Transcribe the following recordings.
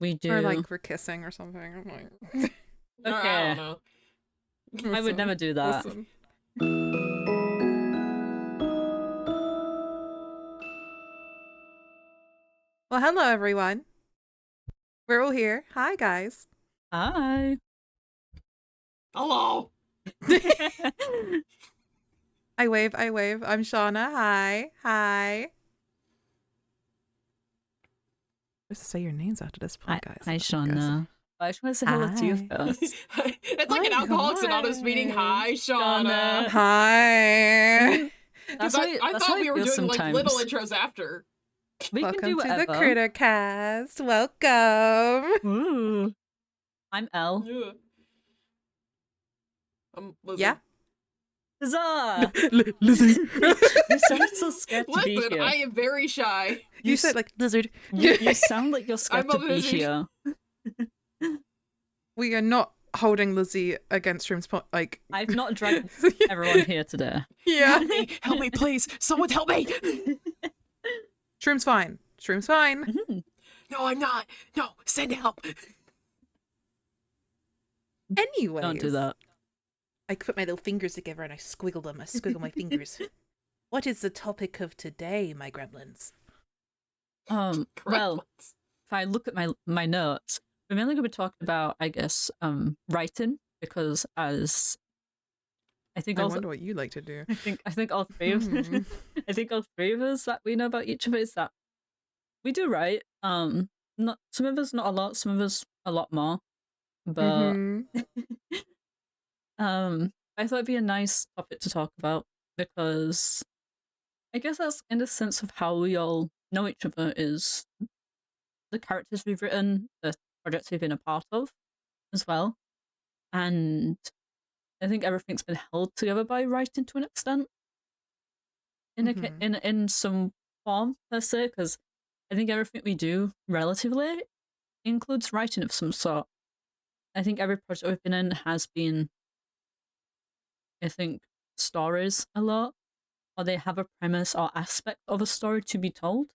We do. Or like we're kissing or something. I'm like, Okay. I don't know. listen, I would never do that. Listen. Well, hello everyone. We're all here. Hi guys. Hi. Hello. I wave. I'm Shauna. Hi. Hi. Just say your names after this point, guys. Hi, Shauna. I just want to say hello to you first. It's like an Alcoholics Anonymous meeting. Hi, Shauna. Hi. Because I thought we were doing like little intros after. We Welcome can do to whatever. the CritterCast. Welcome. Ooh. I'm Elle. Yeah. I'm Lizzie. Yeah. Huzzah! Lizzie. You sound so scared to be Listen, here. I am very shy. You said like lizard. You sound like you're scared I'm to a be lizard. here. We are not holding Lizzie against Room's point. Like I've not dragged everyone here today. yeah. Help me, please. Someone help me. Shroom's fine. Shroom's fine. Mhm. No, I'm not. No, send help. Anyway. Don't do that. I put my little fingers together and I squiggle them. I squiggle my fingers. What is the topic of today, my gremlins? Well, if I look at my notes, we're mainly going to be talking about, I guess, writing, because as I think I all wonder what you like to do. I think all three of Hmm. I think all three of us that we know about each of us that we do write. Not some of us not a lot, some of us a lot more, but Mhm. I thought it'd be a nice topic to talk about because I guess that's in the sense of how we all know each other is the characters we've written, the projects we've been a part of as well. And I think everything's been held together by writing to an extent. In some form per se, because I think everything we do relatively includes writing of some sort. I think every project we've been in has been, I think, stories a lot, or they have a premise or aspect of a story to be told,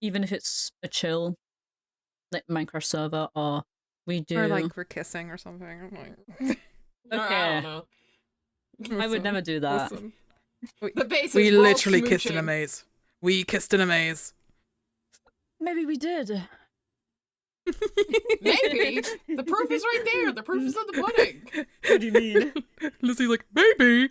even if it's a chill, like Minecraft server, or we do. Or like we're kissing or something. I'm like, I don't know. I would never do that. Listen. The basis. We we're all literally kissed in a smooching. maze. We kissed in a maze. Maybe we did. Maybe. The proof is right there. The proof is in the pudding. What do you mean? Lizzie's like, maybe.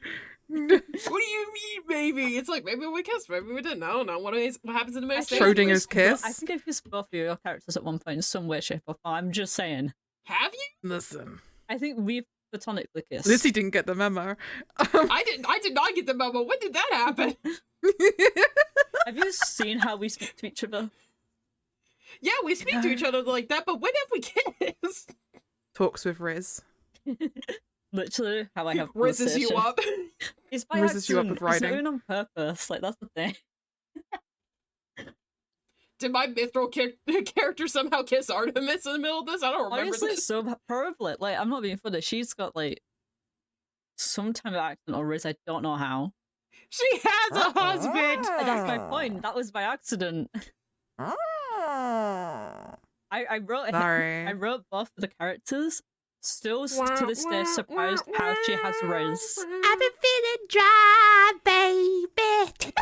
What do you mean, maybe? It's like, maybe we kissed, maybe we didn't. I don't know. What happens in the maze? Schrodinger's kiss. I think I've kissed both of your characters at one point in some way, shape, or form. I'm just saying. Have you? Listen. I think we've platonically kissed. Lizzie didn't get the memo. I did not get the memo. When did that happen? Have you seen how we speak to each other? Yeah, we speak to each other like that, but when have we kissed? Talks with Riz. Literally, how I have Rizzes you conversation. up. It's by Rizzes you up accident. with writing. It's not even on purpose. Like, that's the thing. Did my mithril character somehow kiss Artemis in the middle of this? I don't remember Honestly, this. so probably. Like, I'm not being funny. She's got, like, some kind of accident or riz. I don't know how. She has a husband! And that's my point. That was by accident. Ah. I wrote Sorry. I wrote both of the characters. Still to this day surprised how she has riz. I've been feeling dry, baby.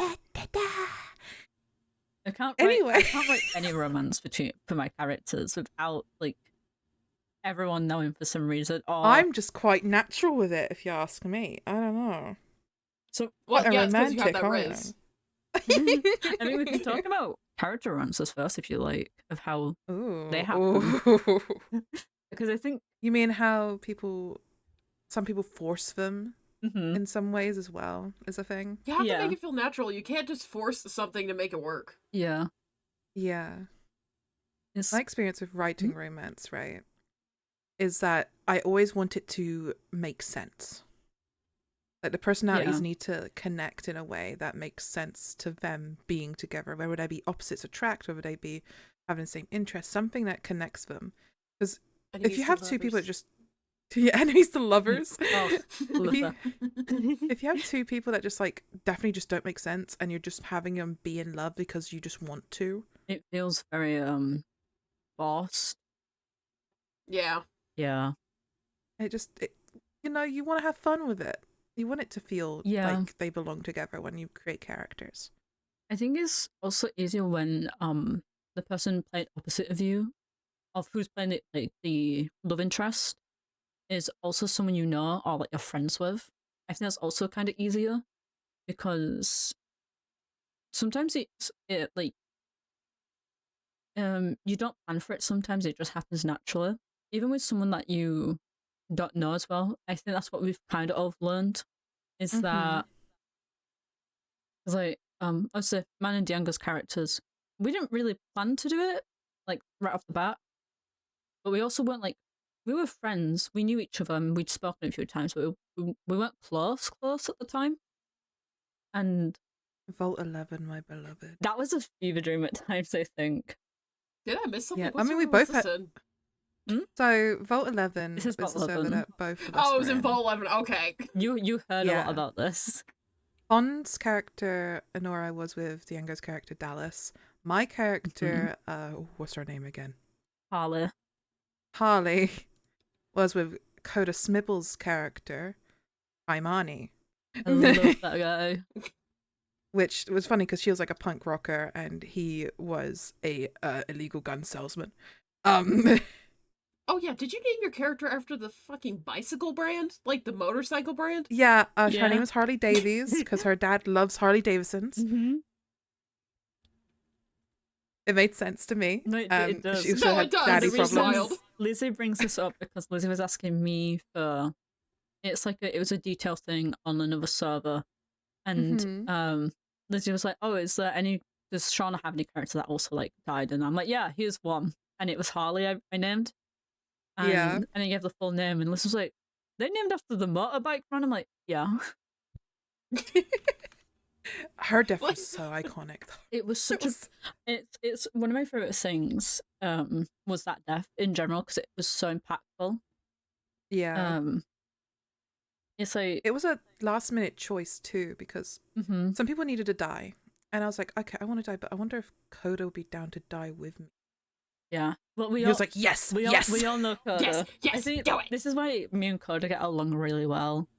I can't Anyway. write any romance for my characters without like everyone knowing for some reason. Or I'm just quite natural with it, if you ask me. I don't know. so Well, a yes, because you have romantic, that aren't Riz. I mean, we can talk about character romances first if you like, of how Ooh. they happen. Ooh. Because I think You mean how some people force them mhm, in some ways as well, is a thing? You have Yeah. to make it feel natural. You can't just force something to make it work. yeah, Yeah. it's My experience with writing romance, right, is that I always want it to make sense. Like the personalities Yeah. need to connect in a way that makes sense to them being together. Whether they be opposites attract, whether they be having the same interest, something that connects them. Because if you have two people that just enemies to lovers, oh, love if you, that. if you have two people that just like definitely just don't make sense, and you're just having them be in love because you just want to, It feels very forced Yeah. Yeah. You know, you want to have fun with it. You want it to feel Yeah. like they belong together when you create characters. I think it's also easier when the person playing opposite of you, of who's playing it, like the love interest, is also someone you know or like you're friends with. I think that's also kind of easier because sometimes it like you don't plan for it. Sometimes it just happens naturally. Even with someone that you don't know as well. I think that's what we've kind of all learned is that it's like obviously Man and Diango's characters, we didn't really plan to do it like right off the bat, but we also weren't like we were friends. We knew each other and we'd spoken a few times, but we weren't close at the time. And Vault 11, my beloved. that was a fever dream at times, I think. Did I miss something? Yeah, What I mean, we server was both this had. in? So Vault 11 This is is Vault the server 11. that both of us Oh, it was were in in. Vault 11. Okay. You heard a lot Yeah. about this. Bond's character, Honora, was with Diango's character, Dallas. My character, what's her name again? Harley. Harley, was with Coda Smibble's character, Imani. I love that guy. Which was funny because she was like a punk rocker and he was a illegal gun salesman. Oh yeah, did you name your character after the fucking bicycle brand? Like the motorcycle brand? Yeah, her Yeah. name is Harley Davies because her dad loves Harley Davidsons. Mm-hmm. It made sense to me. No, it does. She also No, had it does. daddy It's just problems. wild. Lizzie brings this up because Lizzie was asking me for it was a detail thing on another server, and Mhm. Lizzie was like, "Oh, does Shauna have any character that also like died?" And I'm like, "Yeah, here's one," and it was Harley I named, and Yeah. and I gave the full name, and Lizzie was like, "They named after the motorbike run." I'm like, "Yeah." Her death was so iconic. It was such it's one of my favorite things. Was that death in general because it was so impactful. Yeah. It's like It was a last minute choice too because some people needed to die. And I was like, okay, I want to die, but I wonder if Coda would be down to die with me. Yeah. Well, He was like, yes, yes. We all know Coda. Yes, I think do it. this is why me and Coda get along really well.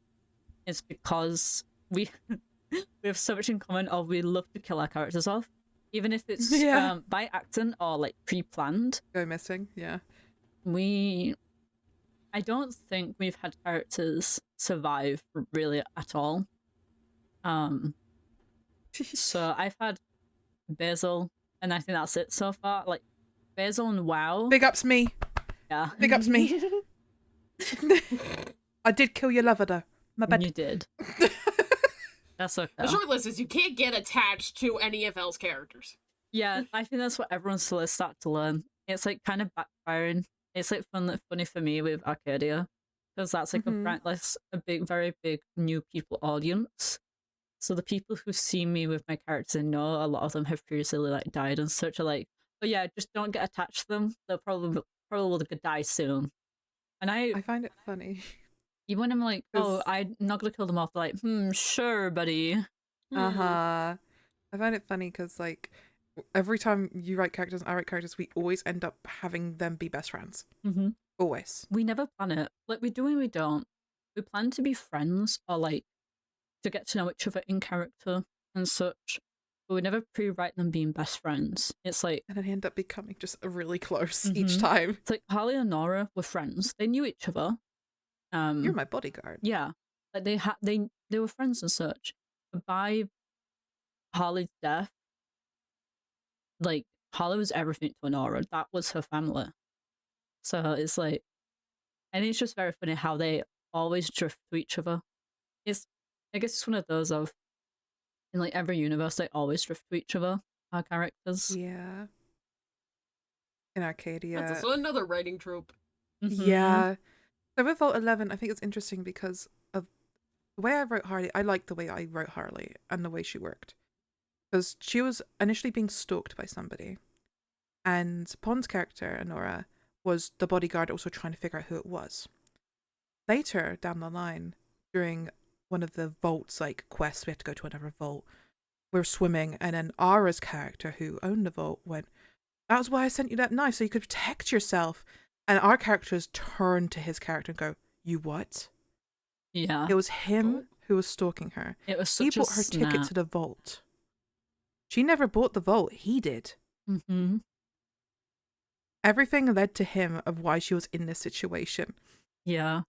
It's because we we have so much in common of we love to kill our characters off. Even if it's Yeah. by accident or like pre-planned. Go missing, yeah. I don't think we've had characters survive really at all. So I've had Basil, and I think that's it so far. Like Basil and WoW. Big ups me. Yeah. Big ups me. I did kill your lover though. My bad. You did. That's okay. The short list is you can't get attached to any of L's characters. Yeah, I think that's what everyone's still start to learn. It's like kind of backfiring. It's like funny for me with Arcadia because that's like a big, very big new people audience. So the people who see me with my characters and know a lot of them have previously like died and such are like, oh yeah, just don't get attached to them. They'll probably will die soon. And I find it funny. even when I'm like, oh, I'm not gonna kill them off. They're like, sure, buddy. I find it funny because like every time you write characters and I write characters, we always end up having them be best friends. Mm-hmm. Always. We never plan it. Like we do and we don't. We plan to be friends or like to get to know each other in character and such. But we never pre-write them being best friends. It's like, and then they end up becoming just really close each time. It's like Harley and Nora were friends. They knew each other. You're my bodyguard. Yeah, like they were friends and such. But by Harley's death, like Harley was everything to Nora. That was her family. So it's like, and it's just very funny how they always drift to each other. I guess it's one of those of in like every universe they always drift to each other. Our characters. Yeah. In Arcadia. That's also another writing trope. Yeah. So with Vault 11, I think it's interesting because of the way I wrote Harley. I liked the way I wrote Harley and the way she worked. Because she was initially being stalked by somebody. And Pond's character, Honora, was the bodyguard also trying to figure out who it was. Later down the line, during one of the vaults, like quests, we had to go to another vault. We were swimming, and then Ara's character, who owned the vault, went, "That was why I sent you that knife, so you could protect yourself." And our characters turn to his character and go, "You what?" Yeah. It was him who was stalking her. It was He such a bought her ticket snap. to the vault. She never bought the vault. He did. Mm-hmm. Everything led to him of why she was in this situation. Yeah.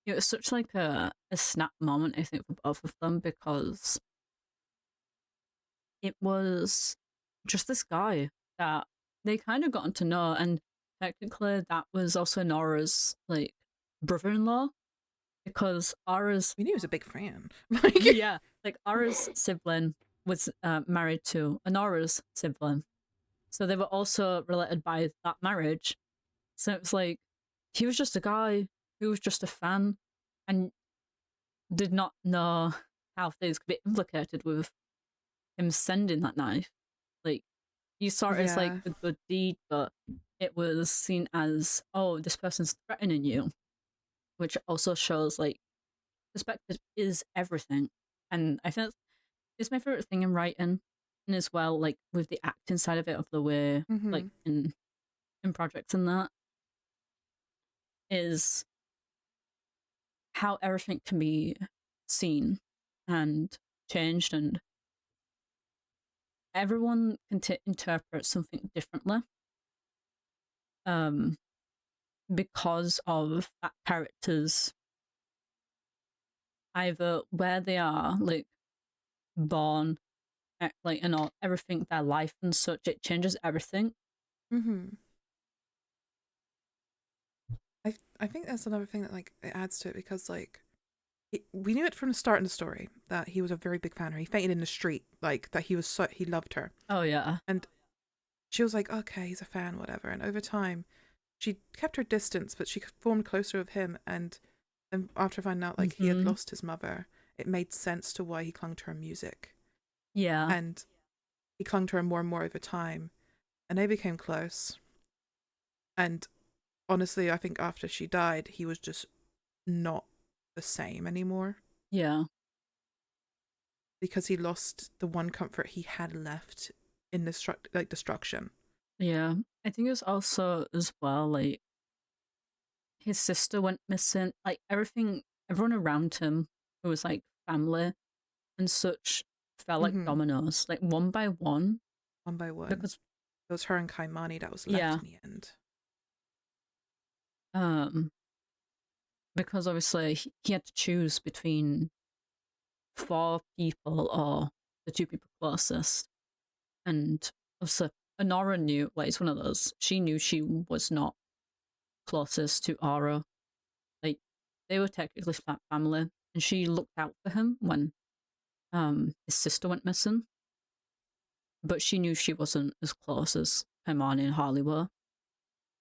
It was such like a snap moment, I think, for both of them, because it was just this guy that they kind of gotten to know, and technically that was also Nora's like brother-in-law, because Ara's We knew he was a big fan. yeah, like Ara's sibling was married to Anora's sibling, so they were also related by that marriage. So it was like he was just a guy who was just a fan and did not know how things could be implicated with him sending that knife. Like, you saw it as like Yeah. a good deed, but it was seen as, oh, this person's threatening you, which also shows like perspective is everything. And I think it's my favorite thing in writing, and as well, like with the acting side of it, of the way, like Mm-hmm. in projects and that, is how everything can be seen and changed, and everyone can interpret something differently. Um, because of that character's either where they are, like born, like and all everything, their life and such. It changes everything. Mm-hmm. I think that's another thing that like it adds to it because like we knew it from the start in the story that he was a very big fan of her. He fainted in the street, like that he loved her. Oh yeah, And she was like, okay, he's a fan, whatever. And over time, she kept her distance, but she formed closer with him. And after finding out like he had mm-hmm. lost his mother, it made sense to why he clung to her music. Yeah, And he clung to her more and more over time. And they became close. And honestly, I think after she died, he was just not the same anymore. yeah, Because he lost the one comfort he had left in destruction. yeah. I think it was also as well like his sister went missing. Like everything, everyone around him who was like family and such fell like Mm-hmm. dominoes, like one by one. One by one. Because It was her and Kaimani that was left yeah, in the end. um, because obviously he had to choose between four people or the two people closest, and obviously Honora knew, like it's one of those. She knew she was not closest to Aura. Like they were technically family, and she looked out for him when his sister went missing. But she knew she wasn't as close as Hermione and Harley were,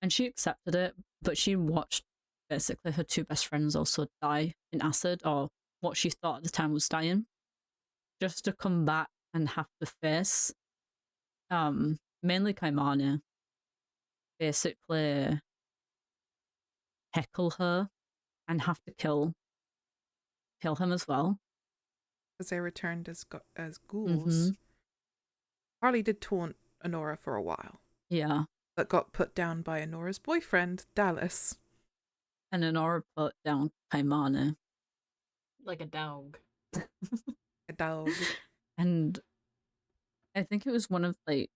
and she accepted it. But she watched basically her two best friends also die in acid, or what she thought at the time was dying, just to come back and have to face mainly Kaimani basically heckle her and have to kill him as well. As they returned as ghouls. Mm-hmm. Harley did taunt Honora for a while, Yeah. but got put down by Honora's boyfriend, Dallas. And Honora put down Kaimani. Like a dog. A dog. And I think it was one of like,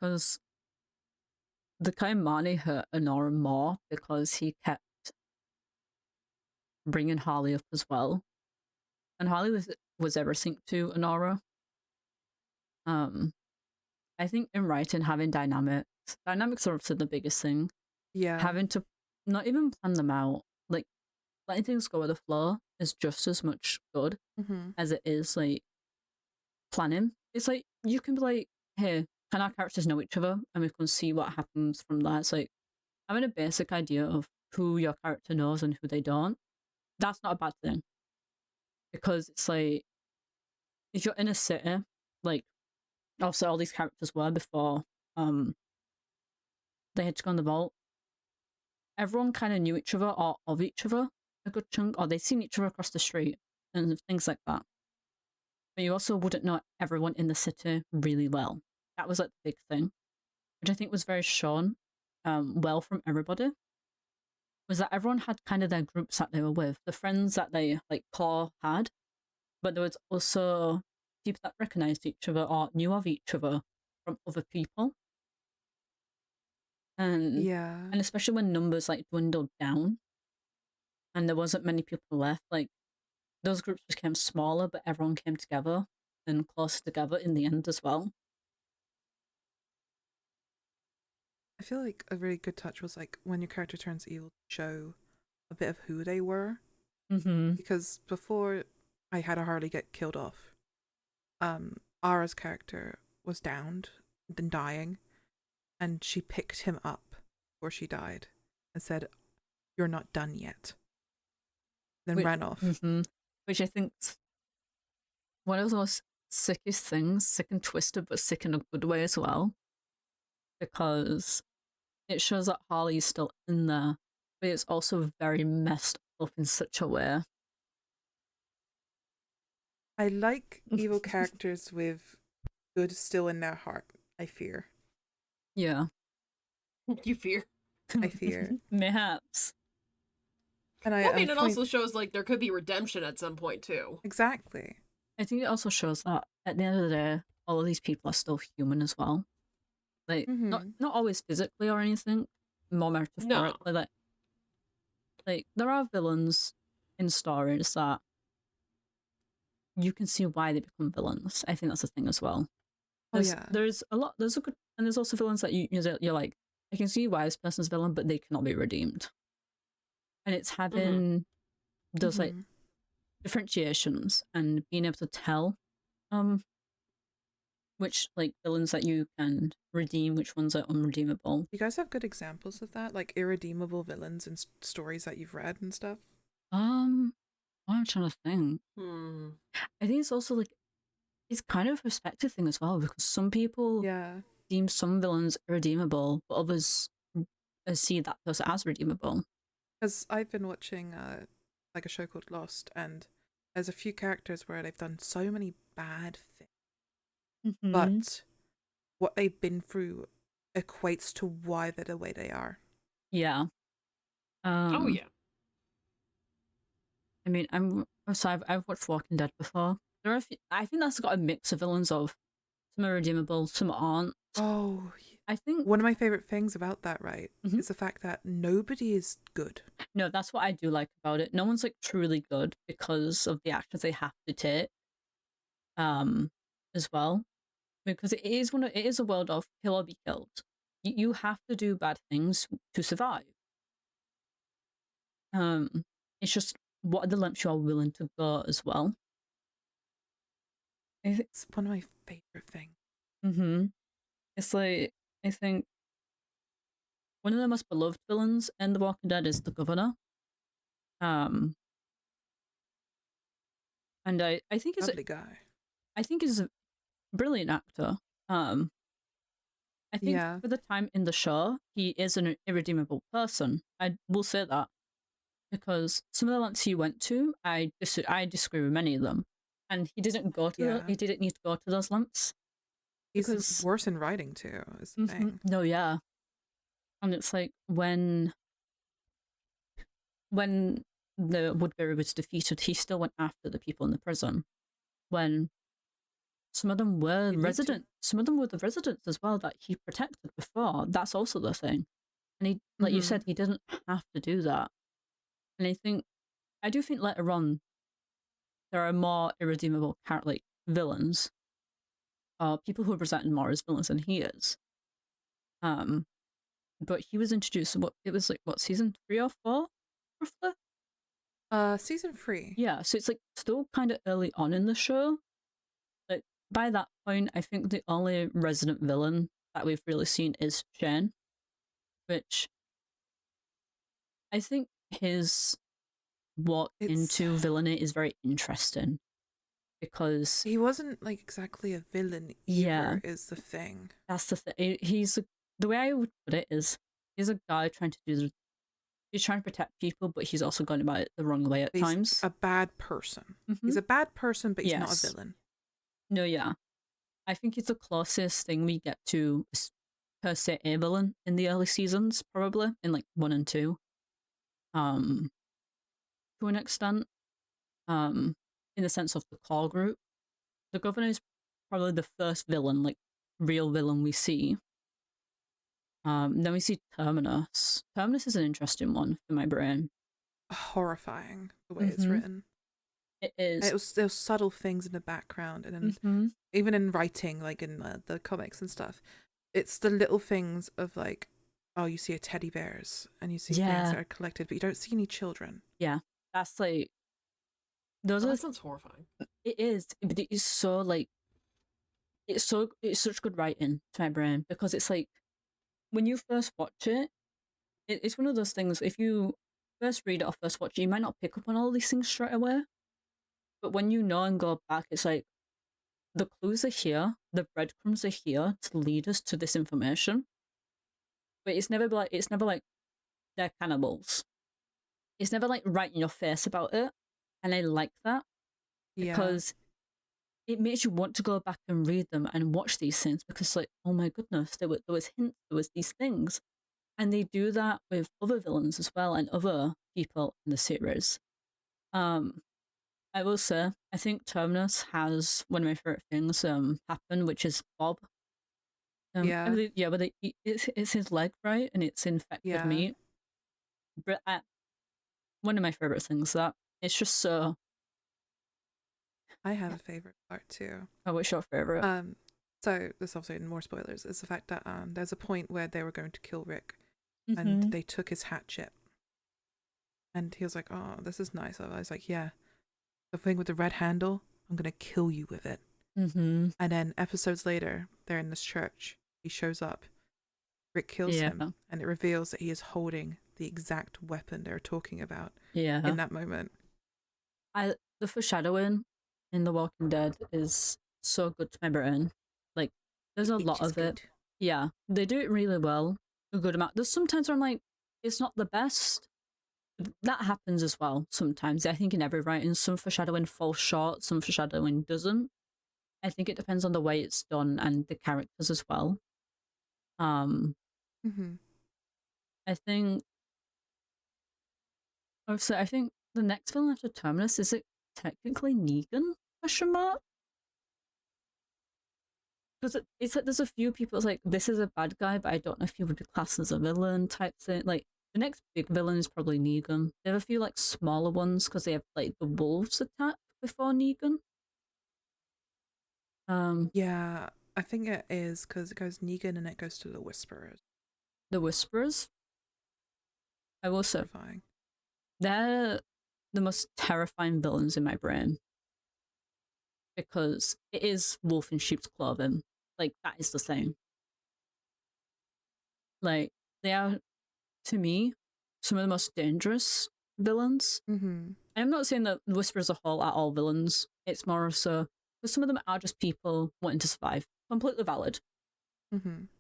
because the Kaimani hurt Honora more because he kept bringing Harley up as well. And Harley was everything to Honora. I think in writing, having dynamics are obviously the biggest thing. Yeah. Having to not even plan them out, like letting things go with the flow is just as much good Mm-hmm. as it is like planning. It's like you can be like, hey, can our characters know each other and we can see what happens from that. It's like having a basic idea of who your character knows and who they don't. That's not a bad thing. Because it's like if you're in a city, like also all these characters were before they had to go on the vault, everyone kind of knew each other or of each other a good chunk, or they'd seen each other across the street and things like that. But you also wouldn't know everyone in the city really well. That was like the big thing, which I think was very shown. well from everybody was that everyone had kind of their groups that they were with, the friends that they like core had, but there was also people that recognized each other or knew of each other from other people. And Yeah. and especially when numbers like dwindled down and there wasn't many people left, like those groups became smaller, but everyone came together and closer together in the end as well. I feel like a really good touch was like when your character turns evil to show a bit of who they were. Mm-hmm. Because before I had a Harley get killed off, Ara's character was downed, then dying, and she picked him up before she died and said, "You're not done yet." Then ran off. Mm-hmm. Which I think one of the most sickest things, sick and twisted, but sick in a good way as well, because it shows that Harley's still in there, but it's also very messed up in such a way. I like evil characters with good still in their heart, I fear. Yeah. You fear. I fear. Mayhaps. And Well, I mean, it also shows like there could be redemption at some point too. Exactly. I think it also shows that at the end of the day, all of these people are still human as well. Like not always physically or anything, more metaphorically. No. Like there are villains in stories that you can see why they become villains. I think that's the thing as well. There's a lot. There's a good, and there's also villains that you're like, I can see why this person's villain, but they cannot be redeemed. And it's having those like differentiations and being able to tell, which like villains that you can redeem, which ones are unredeemable. You guys have good examples of that, like irredeemable villains in stories that you've read and stuff. I'm trying to think. I think it's also like it's kind of a perspective thing as well, because some people deem some villains irredeemable, but others see that person as redeemable. Because I've been watching like a show called Lost, and there's a few characters where they've done so many bad things, but what they've been through equates to why they're the way they are. Yeah. Oh yeah. I mean, I've watched Walking Dead before. There are I think that's got a mix of villains of some are redeemable, some aren't. Oh, I think one of my favorite things about that, right, is the fact that nobody is good. No, that's what I do like about it. No one's like truly good because of the actions they have to take. As well, because it is a world of kill or be killed. You have to do bad things to survive. It's just what are the lengths you are willing to go as well. It's one of my favorite things. It's like, I think one of the most beloved villains in The Walking Dead is the governor. And I think he's lovely guy. I think he's a brilliant actor. I think for the time in the show, he is an irredeemable person. I will say that because some of the lengths he went to, I disagree with many of them, and he didn't go to he didn't need to go to those lengths. He's worse in writing too. Is the thing. No, yeah, and it's like when the Woodbury was defeated, he still went after the people in the prison. When some of them were residents, some of them were the residents as well that he protected before. That's also the thing. And he, like you said, he didn't have to do that. And I do think later on, there are more irredeemable like villains, people who are presented more as villains than he is. But he was introduced. What season 3 or 4, roughly? Season 3. Yeah, so it's like still kind of early on in the show. Like by that point, I think the only resident villain that we've really seen is Shane, which I think his walk into villainy is very interesting because he wasn't like exactly a villain either. Is the thing. That's the thing. The way I would put it is he's a guy trying to he's trying to protect people, but he's also going about it the wrong way at times. A bad person. He's a bad person, but he's not a villain. No, yeah. I think it's the closest thing we get to per se a villain in the early seasons, probably in like 1 and 2. To an extent, in the sense of the core group, the governor is probably the first villain, like real villain we see. Then we see Terminus. Terminus is an interesting one for my brain. Horrifying the way it's written. It is. It was those subtle things in the background, and then even in writing, like in the comics and stuff, it's the little things of like, oh, you see a teddy bears and you see things that are collected, but you don't see any children. Yeah, that's like that sounds horrifying. It is, but it is so like it's such good writing to my brain, because it's like when you first watch it, it's one of those things. If you first read it or first watch it, you might not pick up on all these things straight away. But when you know and go back, it's like the clues are here, the breadcrumbs are here to lead us to this information. But it's never like they're cannibals. It's never like right in your face about it, and I like that because it makes you want to go back and read them and watch these things, because like, oh my goodness, there was hints, there was these things, and they do that with other villains as well and other people in the series. I will say, I think Terminus has one of my favorite things happen, which is Bob. I believe, but it's his leg, right? And it's infected meat. But one of my favorite things, that it's just so. I have a favorite part too. Oh, what's your favorite? So this obviously more spoilers. Is the fact that there's a point where they were going to kill Rick, and they took his hatchet, and he was like, "Oh, this is nice." I was like, "Yeah, the thing with the red handle, I'm gonna kill you with it." And then episodes later, they're in this church. He shows up. Rick kills him, and it reveals that he is holding the exact weapon they're talking about. In that moment, the foreshadowing in The Walking Dead is so good to my brain. Like, there's a lot of it. Yeah, they do it really well. A good amount. There's sometimes where I'm like, it's not the best. That happens as well sometimes. I think in every writing, some foreshadowing falls short, some foreshadowing doesn't. I think it depends on the way it's done and the characters as well. I think. Also, I think the next villain after Terminus, is it technically Negan? Question mark. Because it's like there's a few people. It's like, this is a bad guy, but I don't know if he would be classed as a villain type thing. Like, the next big villain is probably Negan. They have a few like smaller ones because they have like the wolves attack before Negan. Yeah, I think it is because it goes Negan and it goes to the Whisperers. The Whisperers. I will say they're the most terrifying villains in my brain, because it is wolf in sheep's clothing. Like, that is the thing. Like, they are, to me, some of the most dangerous villains. I'm not saying that the Whisperers as a whole are all villains. It's more so, because some of them are just people wanting to survive. Completely valid.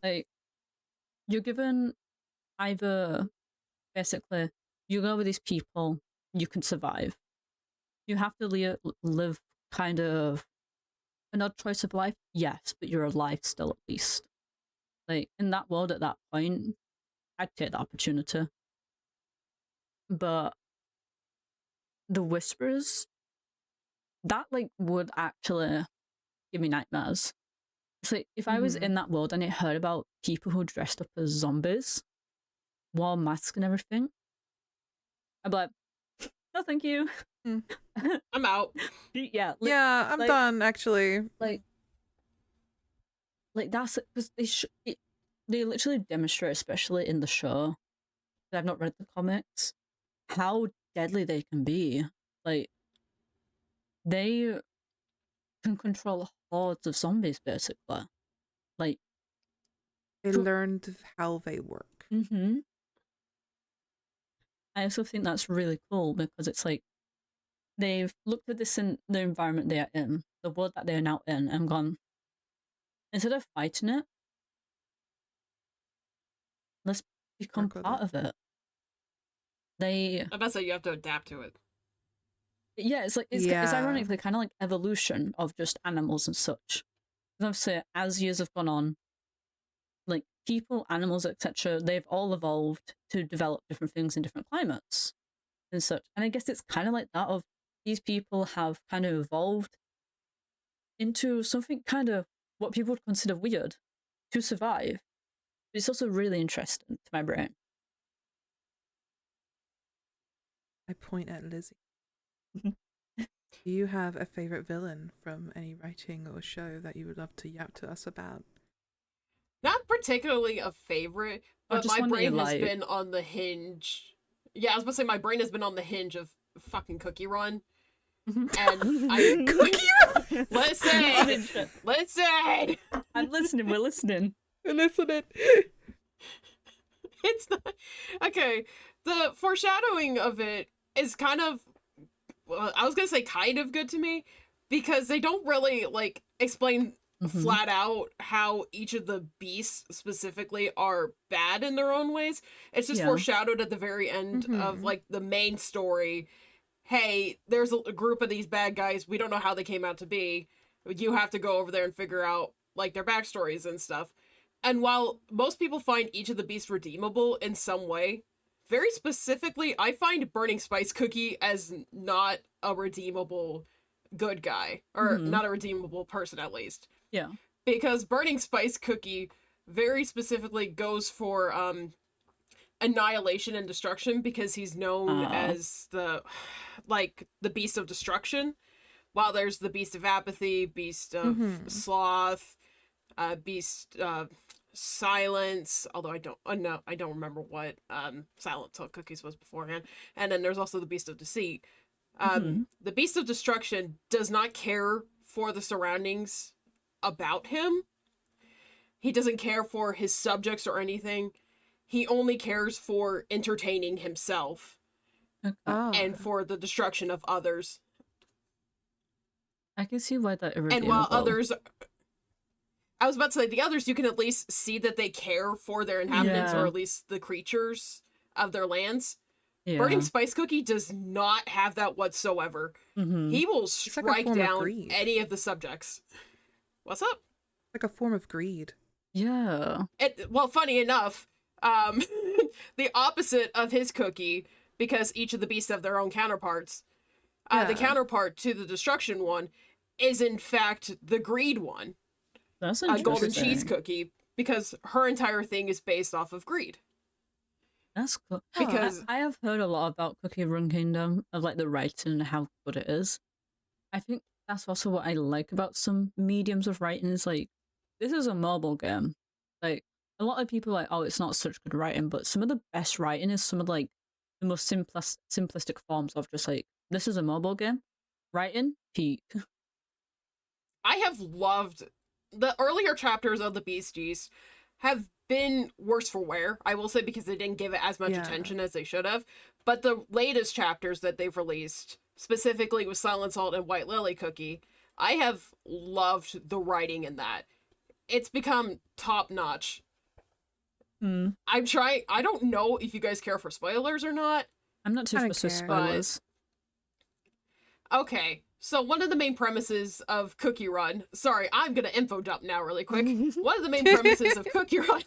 Like, you're given either, basically, you go with these people, you can survive. You have to live kind of an odd choice of life, yes, but you're alive still at least. Like, in that world at that point, I'd take the opportunity. But the Whispers, that like would actually give me nightmares. It's like, if I was in that world and I heard about people who dressed up as zombies, wore masks and everything, I'd be like, no, thank you. I'm out. Yeah. Like, yeah, I'm done, actually. Like that's because they literally demonstrate, especially in the show, that I've not read the comics, how deadly they can be. Like, they can control hordes of zombies, basically. Like, they learned how they work. I also think that's really cool, because it's like, they've looked at this in the environment they are in, the world that they're now in, and gone, instead of fighting it, let's become part of it. I'm about to say, you have to adapt to it. Yeah, it's like it's ironically kind of like evolution of just animals and such. Obviously, as years have gone on, like, people, animals, etc., they've all evolved to develop different things in different climates and such. And I guess it's kind of like that of these people have kind of evolved into something kind of what people would consider weird to survive. But it's also really interesting to my brain. I point at Lizzie. Do you have a favorite villain from any writing or show that you would love to yap to us about? Not particularly a favorite, but my brain has been on the hinge. Yeah, I was about to say my brain has been on the hinge of fucking Cookie Run. And I Cookie Run. Listen. I'm listening. We're listening. It's not okay. The foreshadowing of it is kind of, well, I was gonna say kind of good to me, because they don't really like explain flat out how each of the beasts specifically are bad in their own ways. It's just foreshadowed at the very end of like the main story. Hey, there's a group of these bad guys. We don't know how they came out to be. You have to go over there and figure out like their backstories and stuff. And while most people find each of the beasts redeemable in some way, very specifically, I find Burning Spice Cookie as not a redeemable good guy, or not a redeemable person at least. Yeah. Because Burning Spice Cookie very specifically goes for annihilation and destruction, because he's known as the beast of destruction, while there's the beast of apathy, beast of sloth, beast of silence, although I don't remember what Silent Hill Cookies was beforehand. And then there's also the beast of deceit. The beast of destruction does not care for the surroundings about him. He doesn't care for his subjects or anything. He only cares for entertaining himself and for the destruction of others. I can see why that irritates. And while others, I was about to say, the others, you can at least see that they care for their inhabitants, or at least the creatures of their lands. Yeah. Burning Spice Cookie does not have that whatsoever. He will strike down any of the subjects. What's up? Like a form of greed. Yeah. Well, funny enough, the opposite of his cookie, because each of the beasts have their own counterparts, the counterpart to the destruction one is in fact the greed one. That's a golden cheese cookie, because her entire thing is based off of greed. That's cool. Because I have heard a lot about Cookie Run Kingdom, of like the writing and how good it is. I think that's also what I like about some mediums of writing, is like, this is a mobile game. Like, a lot of people are like, oh, it's not such good writing, but some of the best writing is some of like the most simplistic forms of just like, this is a mobile game. Writing, peak. I have loved the earlier chapters of the Beasties have been worse for wear, I will say, because they didn't give it as much attention as they should have. But the latest chapters that they've released, specifically with Silent Salt and White Lily Cookie, I have loved the writing in that. It's become top notch. I'm trying. I don't know if you guys care for spoilers or not. I'm not too fussed with spoilers. Okay, so one of the main premises of Cookie Run. Sorry, I'm gonna info dump now really quick. One of the main premises of Cookie Run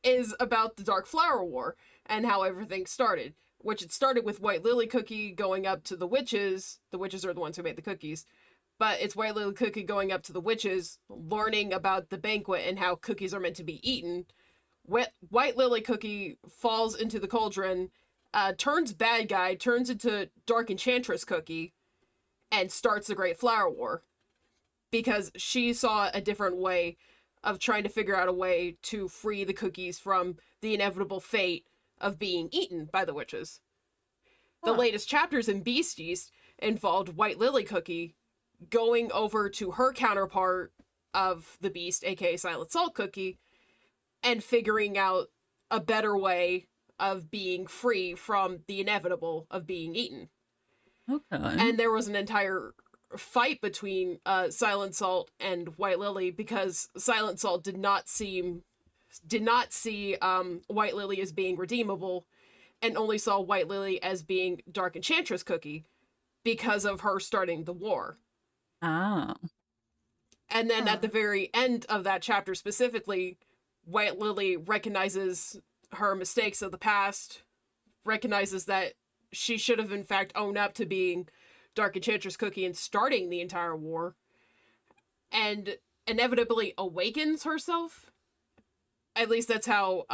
is about the Dark Flower War and how everything started. Which it started with White Lily Cookie going up to the witches. The witches are the ones who made the cookies. But it's White Lily Cookie going up to the witches, learning about the banquet and how cookies are meant to be eaten. White Lily Cookie falls into the cauldron, turns bad guy, turns into Dark Enchantress Cookie, and starts the Great Flower War. Because she saw a different way of trying to figure out a way to free the cookies from the inevitable fate of being eaten by the witches. The latest chapters in Beasties involved White Lily Cookie going over to her counterpart of the beast, aka Silent Salt Cookie, and figuring out a better way of being free from the inevitable of being eaten. Okay. And there was an entire fight between Silent Salt and White Lily, because Silent Salt did not see White Lily as being redeemable, and only saw White Lily as being Dark Enchantress Cookie because of her starting the war. Ah. And then at the very end of that chapter specifically, White Lily recognizes her mistakes of the past, recognizes that she should have in fact owned up to being Dark Enchantress Cookie and starting the entire war, and inevitably awakens herself. At least that's how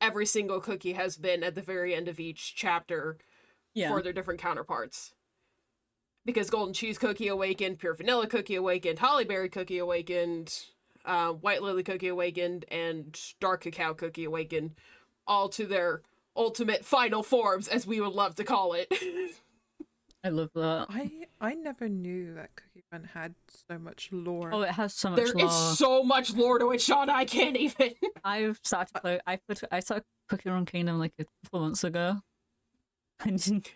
every single cookie has been at the very end of each chapter for their different counterparts. Because Golden Cheese Cookie awakened, Pure Vanilla Cookie awakened, Hollyberry Cookie awakened, White Lily Cookie awakened, and Dark Cacao Cookie awakened, all to their ultimate final forms, as we would love to call it. I love that. I never knew that Cookie Run had so much lore. Oh, it has so much lore. There is so much lore to it, Shauna, I can't even. I've started to play. I started Cookie Run Kingdom like a couple months ago.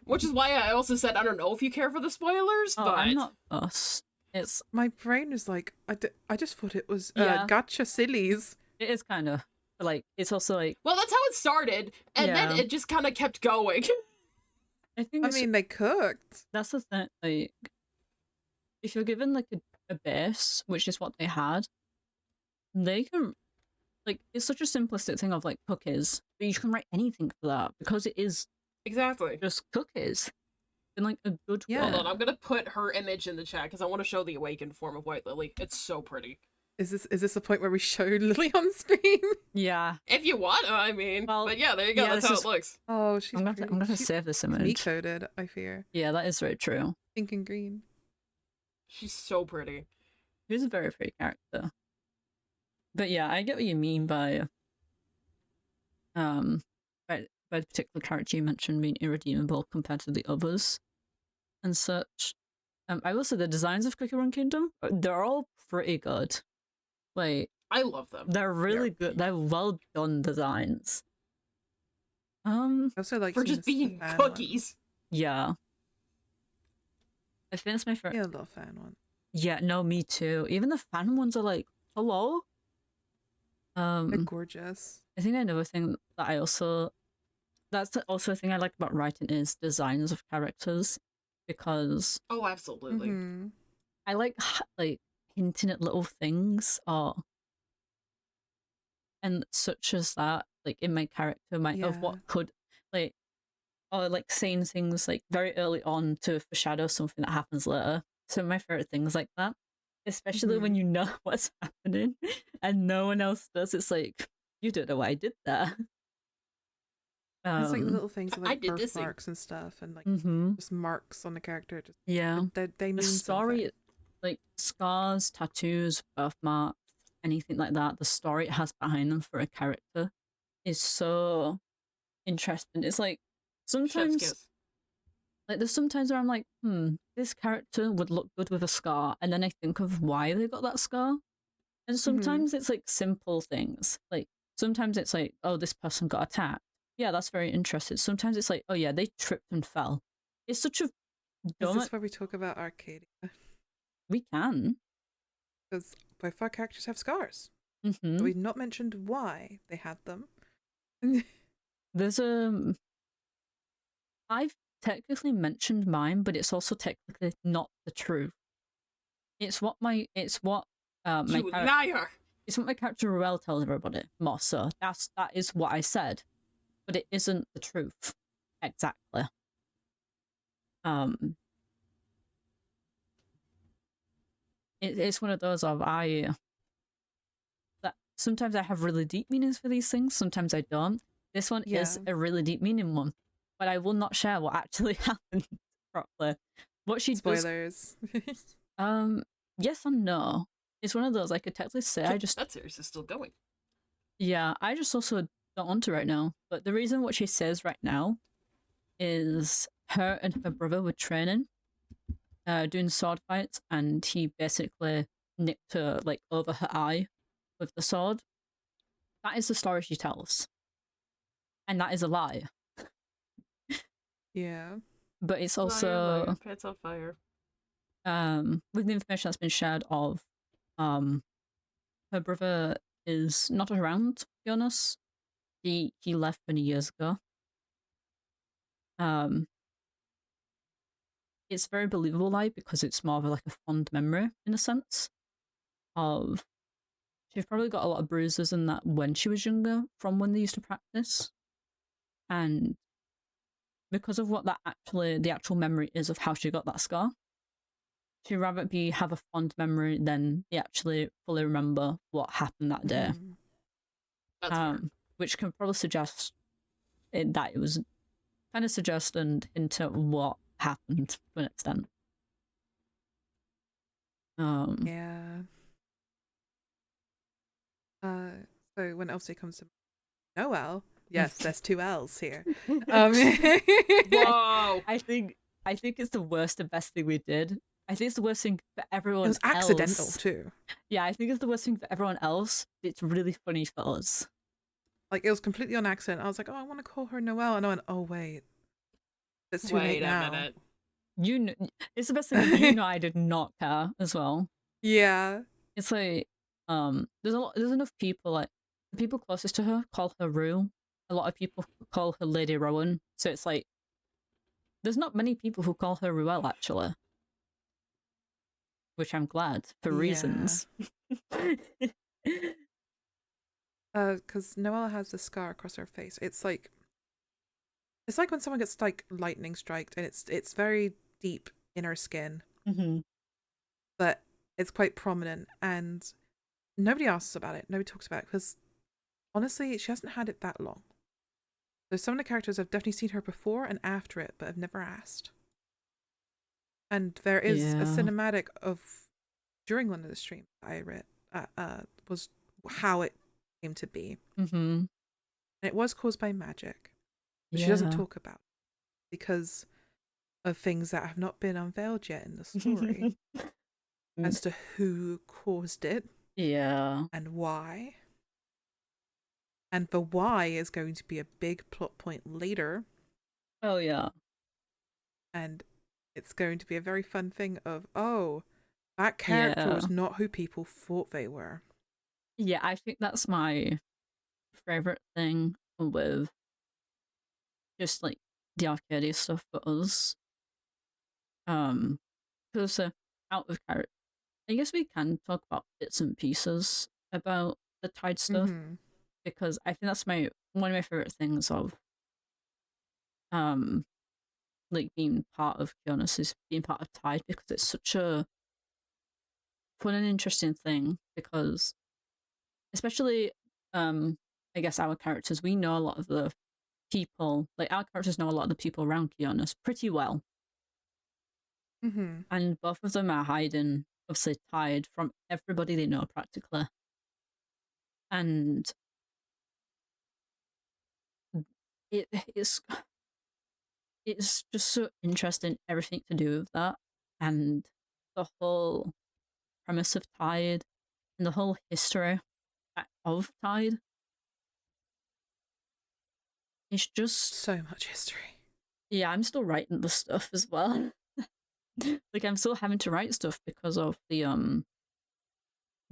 Which is why I also said I don't know if you care for the spoilers, but I'm not us. It's my brain is like I just thought it was Yeah. Gacha Sillies. it is kind of like it's also like well, that's how it started, and then it just kind of kept going. I think I mean, they cooked. that's the thing. Like, if you're given like a base, which is what they had, they can like it's such a simplistic thing of like cookies, but you can write anything for that because it is Exactly. just cookies in like a good Yeah. way. Hold on, I'm gonna put her image in the chat because I want to show the awakened form of White Lily. It's so pretty. Is this the point where we show Lily on screen? Yeah. If you want, I mean. Well, but yeah, there you go. yeah, That's how it looks. Oh, she's I'm gonna she's save this image. coded. I fear Yeah, that is very true. pink and green. She's so pretty. He's a very pretty character. But yeah, I get what you mean by by the particular character you mentioned being irredeemable compared to the others and such. I will say the designs of Cookie Run Kingdom, they're all pretty good. Like, I love them. they're really good. They're well done designs. I also like For seeing just the being fan cookies. Yeah. I think that's my One. favorite. Yeah, a little fan one. Yeah, no, me too. Even the fan ones are like, hello? They're gorgeous. I think another thing that that's also a thing I like about writing is designs of characters, because Oh, absolutely. Mhm. I like hinting at little things and such as that, like in my character, of Yeah. what could like, or like saying things like very early on to foreshadow something that happens later. Some of my favorite things like that, especially when you know what's happening and no one else does. It's like, you don't know why I did that. It's like the little things I like did this thing. birthmarks and stuff, and like mhm. just marks on the character. Just Yeah. they mean The story, something. like scars, tattoos, birthmarks, anything like that, the story it has behind them for a character is so interesting. It's like Chef's sometimes, kiss. like there's sometimes where I'm like, this character would look good with a scar, and then I think of why they got that scar. And sometimes it's like simple things. Like sometimes it's like, oh, this person got attacked. Yeah, that's very interesting. Sometimes it's like, oh yeah, they tripped and fell. It's such a Is dumb. this where we talk about Arcadia? We can. Because both our characters have scars. Mm-hmm. But we've not mentioned why they had them. There's I've technically mentioned mine, but it's also technically not the truth. It's what my You it's what my character Ruel tells everybody. More so, that is what I said, but it isn't the truth exactly. It's one of those of that sometimes I have really deep meanings for these things, sometimes I don't. This one is a really deep meaning one, but I will not share what actually happened properly. What she Spoilers. does, yes and no. It's one of those I could technically say. That series is still going. Yeah, I just also don't want to right now. But the reason what she says right now is her and her brother were training, doing sword fights, and he basically nicked her like over her eye with the sword. That is the story she tells, and that is a lie. Yeah. But it's also Pants on fire. with the information that's been shared of her brother is not around, to be honest. He left many years ago. It's very believable lie because it's more of like a fond memory in a sense of she's probably got a lot of bruises and that when she was younger from when they used to practice. And because of what the actual memory is of how she got that scar, she'd rather have a fond memory than actually fully remember what happened that day. That's fair. Which can probably suggest that it was kind of suggest and into what happened to an extent. Yeah. So when Elsie comes to Noel, yes, there's 2 L's here. Whoa! I think it's the worst and best thing we did. I think it's the worst thing for everyone else. It was accidental too. Yeah, I think it's the worst thing for everyone else. It's really funny for us. Like, it was completely on accident. I was like, oh, I want to call her Noelle. And I went, oh, wait. It's too late now. Wait a minute. You know, it's the best thing. I did not care as well. Yeah. It's like, there's enough people, like, the people closest to her call her Rue. A lot of people call her Lady Rowan. So it's like, there's not many people who call her Ruel, actually. Which I'm glad, for reasons. Because Noelle has this scar across her face. It's like when someone gets, like, lightning striked, and it's very deep in her skin. But it's quite prominent, and nobody asks about it. Nobody talks about it, because honestly, she hasn't had it that long. So some of the characters have definitely seen her before and after it, but have never asked. And there is a cinematic of during one of the streams I read was how it came to be. And it was caused by magic. But she doesn't talk about it because of things that have not been unveiled yet in the story as to who caused it. And why. And the why is going to be a big plot point later. Oh, yeah. And it's going to be a very fun thing of, oh, that character was not who people thought they were. Yeah, I think that's my favorite thing with just, like, the Arcadia stuff for us. Because out of character, I guess we can talk about bits and pieces about the Tide stuff, because I think that's one of my favorite things of like being part of Kionis is being part of Tide, because it's such a fun and interesting thing, because especially I guess our characters, we know a lot of the people, like our characters know a lot of the people around Kionis pretty well. And both of them are hiding, obviously, Tide from everybody they know practically. And it's just so interesting, everything to do with that, and the whole premise of Tide and the whole history of Tide. It's just so much history. Yeah, I'm still writing the stuff as well. Like, I'm still having to write stuff because of the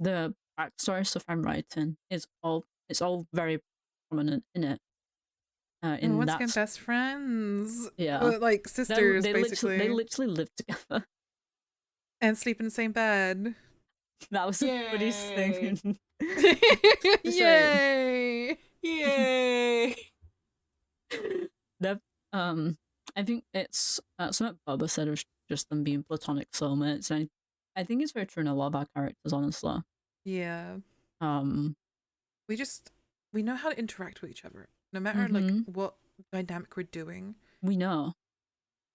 backstory stuff I'm writing. It's all very prominent in it. Once again, best friends. Yeah, like sisters, basically. They literally live together and sleep in the same bed. That was the funniest thing. Yay! Yay! I think it's something Bubba said was just them being platonic soulmates, and I think it's very true in a lot of our characters, honestly. Yeah. We know how to interact with each other, no matter like what dynamic we're doing. We know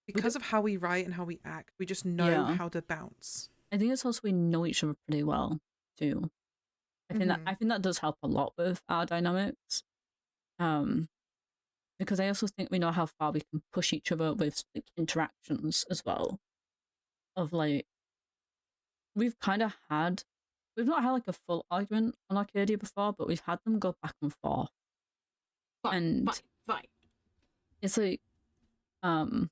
because of how we write and how we act. We just know how to bounce. I think it's also we know each other pretty well too. I think that does help a lot with our dynamics. Because I also think we know how far we can push each other with like interactions as well. Of like, we've not had like a full argument on Arcadia before, but we've had them go back and forth. Fine. It's like, and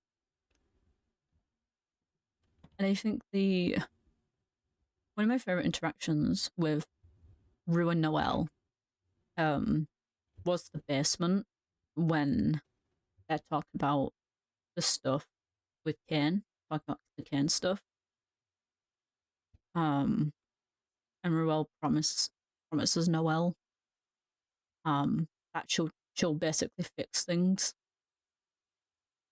I think one of my favorite interactions with Rue and Noelle, was the basement when they're talking about the stuff with Kane, talking about the Kane stuff. And Ruel promises promises Noelle that she'll basically fix things.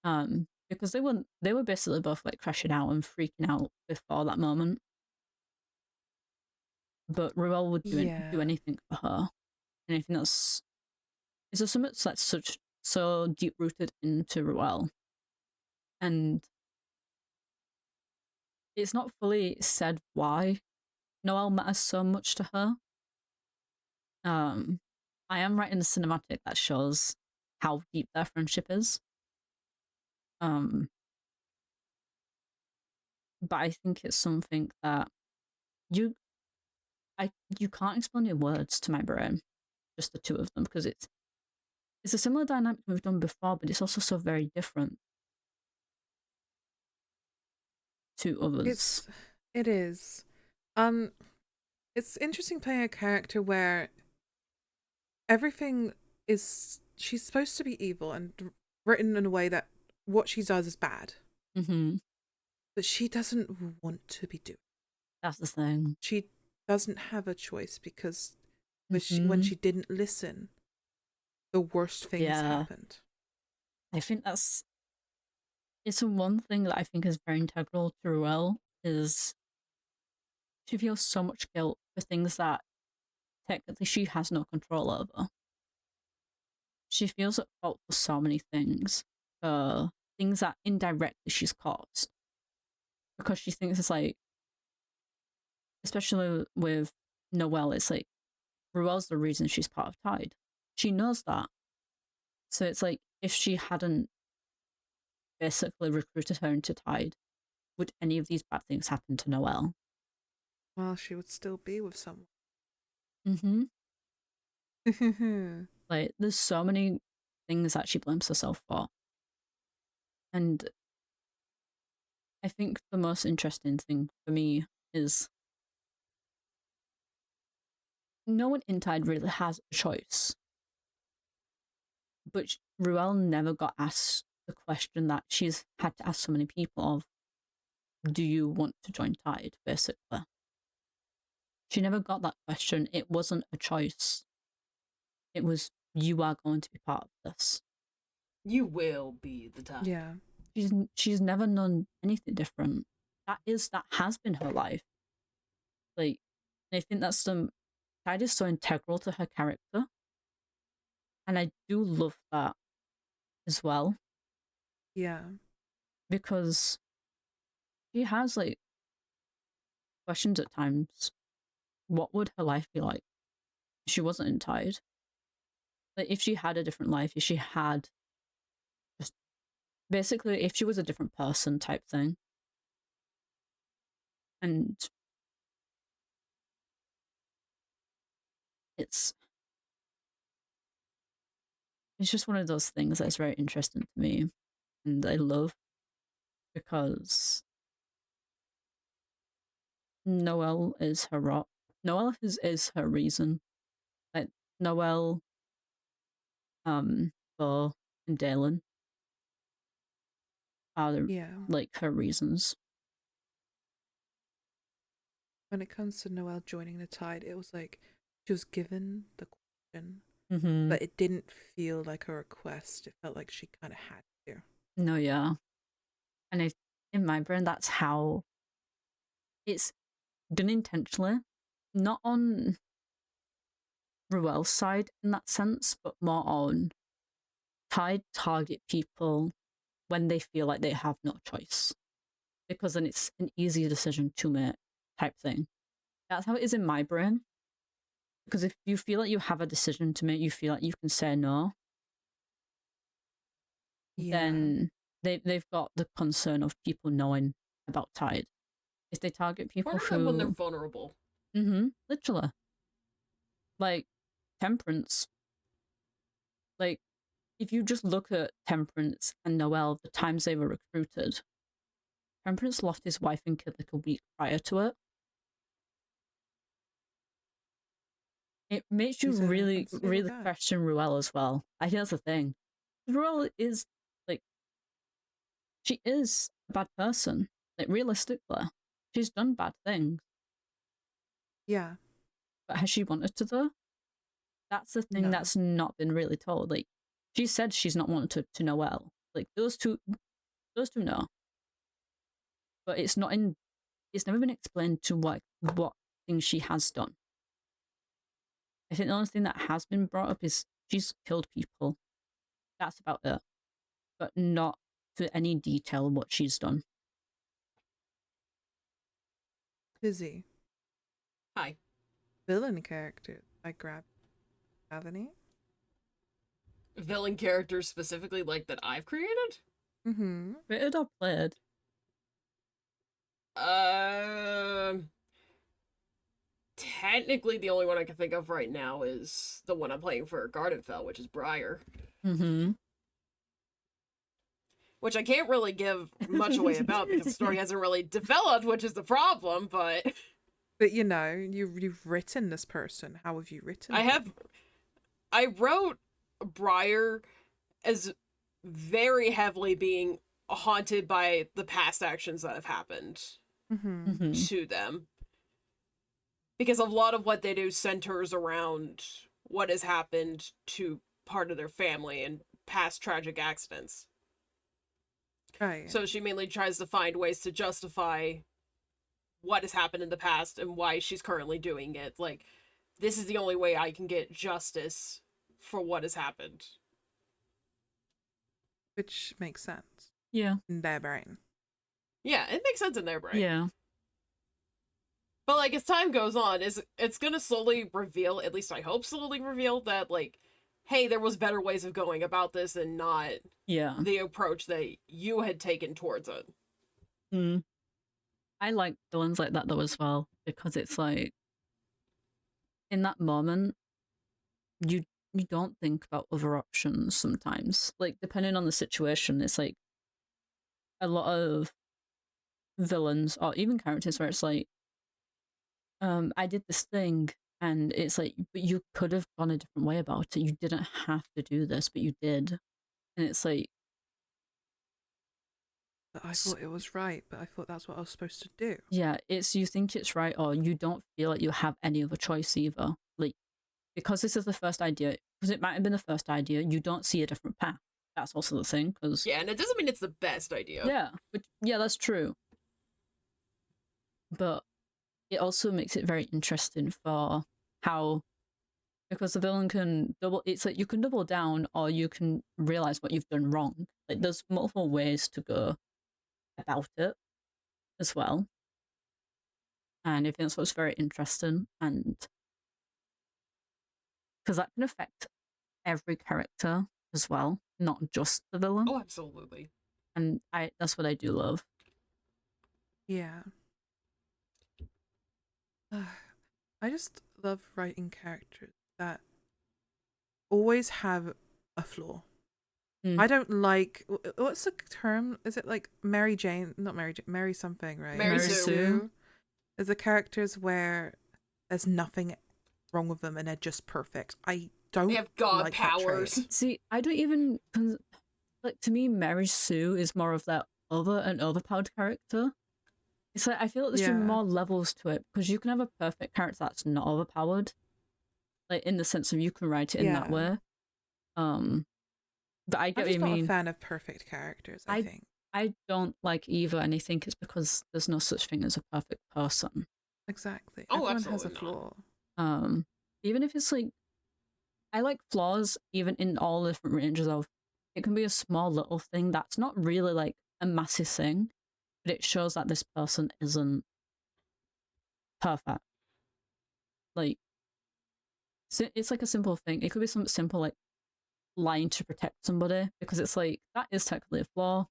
Because they were basically both like crashing out and freaking out before that moment. But Ruel would do anything for her. And I think it's a something that's so deep rooted into Ruel. And it's not fully said why Noelle matters so much to her. I am writing a cinematic that shows how deep their friendship is. But I think it's something that you can't explain in words to my brain, just the two of them, because it's a similar dynamic we've done before, but it's also so very different to others. It is. It's interesting playing a character where everything is, she's supposed to be evil and written in a way that what she does is bad. Mm-hmm. But she doesn't want to be doing. That's the thing. She doesn't have a choice because when she didn't listen, the worst things happened. I think it's one thing that I think is very integral to Ruel is she feels so much guilt for things that technically she has no control over. She feels at fault for so many things, things that indirectly she's caused. Because she thinks it's like, especially with Noelle, it's like, Ruel's the reason she's part of Tide. She knows that. So it's like, if she hadn't basically recruited her into Tide, would any of these bad things happen to Noelle? Well, she would still be with someone. Mm-hmm. Like, there's so many things that she blames herself for. And I think the most interesting thing for me is no one in Tide really has a choice. But Ruel never got asked the question that she's had to ask so many people of, do you want to join Tide, basically? She never got that question. It wasn't a choice. It was, you are going to be part of this. You will be the Tide. Yeah. She's never known anything different. That has been her life. Like, I think that's Tide is so integral to her character. And I do love that as well. Yeah. Because she has, like, questions at times. What would her life be like if she wasn't in Tide? Like, if she had a different life, if she had just basically, if she was a different person type thing. And it's just one of those things that's very interesting to me. And I love because Noelle is her rock. Noelle is her reason. Like, Noelle, Bo, and Dalen are like her reasons. When it comes to Noelle joining the Tide, it was like she was given the question, but it didn't feel like a request. It felt like she kind of had to. No, yeah. And in my brain, that's how it's done intentionally. Not on Ruel's side in that sense, but more on Tide target people when they feel like they have no choice. Because then it's an easier decision to make type thing. That's how it is in my brain. Because if you feel like you have a decision to make, you feel like you can say no, then they've got the concern of people knowing about Tide. If they target people who... when they're vulnerable. Literally. Like, Temperance. Like, if you just look at Temperance and Noelle, the times they were recruited, Temperance lost his wife and kid like a week prior to it. It makes you really question Ruel as well. I think that's the thing. Ruel is, like, she is a bad person. Like, realistically, she's done bad things. Yeah. But has she wanted to though? That's the thing that's not been really told. Like, she said she's not wanted to Noelle. Like, those two know. But it's never been explained to what things she has done. I think the only thing that has been brought up is she's killed people. That's about it. But not to any detail what she's done. Lizzie. Hi. Villain character I grabbed. Have any? Villain characters specifically, like, that I've created? Mm-hmm. Created or played? Technically, the only one I can think of right now is the one I'm playing for Gardenfell, which is Briar. Mm-hmm. Which I can't really give much away about because the story hasn't really developed, which is the problem, but... But, you know, you've written this person. How have you written them? I wrote Briar as very heavily being haunted by the past actions that have happened to them. Because a lot of what they do centers around what has happened to part of their family and past tragic accidents. Right. So she mainly tries to find ways to justify what has happened in the past and why she's currently doing it. Like, this is the only way I can get justice for what has happened. Which makes sense. Yeah. In their brain. Yeah, it makes sense in their brain. Yeah. But, like, as time goes on, it's gonna slowly reveal, at least I hope slowly reveal, that, like, hey, there was better ways of going about this and not the approach that you had taken towards it. Mm. I like villains like that, though, as well, because it's like, in that moment, you don't think about other options sometimes. Like, depending on the situation, it's like a lot of villains or even characters where it's like, I did this thing, and it's like, but you could have gone a different way about it. You didn't have to do this, but you did. And it's like, But I thought it was right, but I thought that's what I was supposed to do. yeah, it's you think it's right, or you don't feel like you have any other choice either. Like, because this is the first idea, because it might have been the first idea, you don't see a different path. That's also the thing. Cause, yeah, and it doesn't mean it's the best idea. Yeah, that's true. But it also makes it very interesting for how, because the villain can it's like you can double down or you can realize what you've done wrong. Like, there's multiple ways to go about it as well. And I think that's what's very interesting, and because that can affect every character as well, not just the villain. Oh, absolutely. And that's what I do love. Yeah. I just love writing characters that always have a flaw. I don't like, what's the term? Is it like Mary Jane? Not Mary Jane, Mary something, right? Mary Sue. Is the characters where there's nothing wrong with them and they're just perfect. I don't They have god like powers. That trait. See, I don't even, like, to me, Mary Sue is more of that an overpowered character. It's like, I feel like there's more levels to it, because you can have a perfect character that's not overpowered. Like, in the sense of you can write it in that way. But I get what you mean. I'm not a fan of perfect characters, I think. I don't like either, and I think it's because there's no such thing as a perfect person. Exactly. Oh, everyone has a not. flaw. Even if it's like, I like flaws even in all the different ranges of, it can be a small little thing that's not really like a massive thing, but it shows that this person isn't perfect. Like, it's like a simple thing. It could be something simple like lying to protect somebody, because it's like, that is technically a flaw.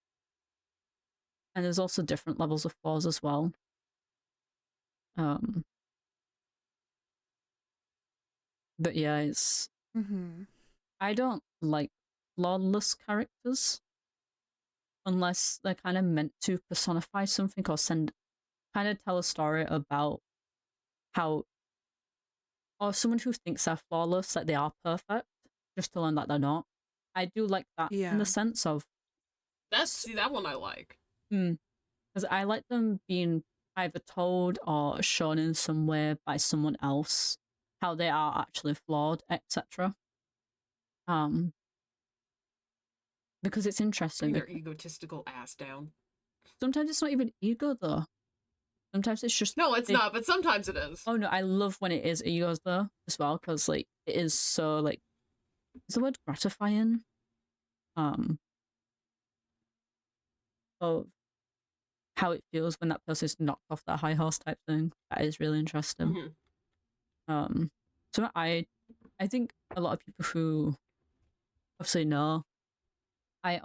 And there's also different levels of flaws as well. But yeah, it's... I don't like flawless characters unless they're kind of meant to personify something or kind of tell a story about how, or someone who thinks they're flawless, like they are perfect, just to learn that they're not. I do like that in the sense of... that one I like. Because I like them being either told or shown in some way by someone else how they are actually flawed, etc. Because it's interesting. Bring their egotistical ass down. Sometimes it's not even ego though. Sometimes it's just no, it's not. But sometimes it is. Oh no, I love when it is egos though as well, because like it is so like is the word gratifying. Of how it feels when that person is knocked off that high horse type thing. That is really interesting. So I think a lot of people who obviously know, I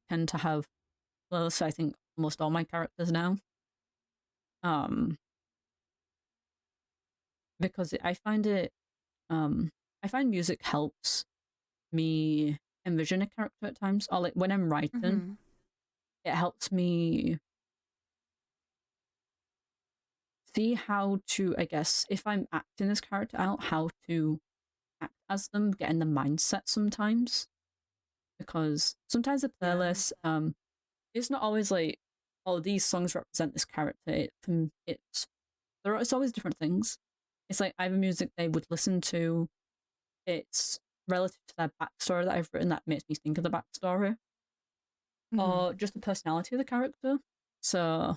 tend to have playlists. I think almost all my characters now. Because I find music helps me envision a character at times, or like when I'm writing, it helps me see how to, I guess, if I'm acting this character out, how to act as them, get in the mindset sometimes. Because sometimes the playlist, it's not always like, oh, these songs represent this character. It's always different things. It's like either music they would listen to, it's relative to their backstory that I've written that makes me think of the backstory, or just the personality of the character. So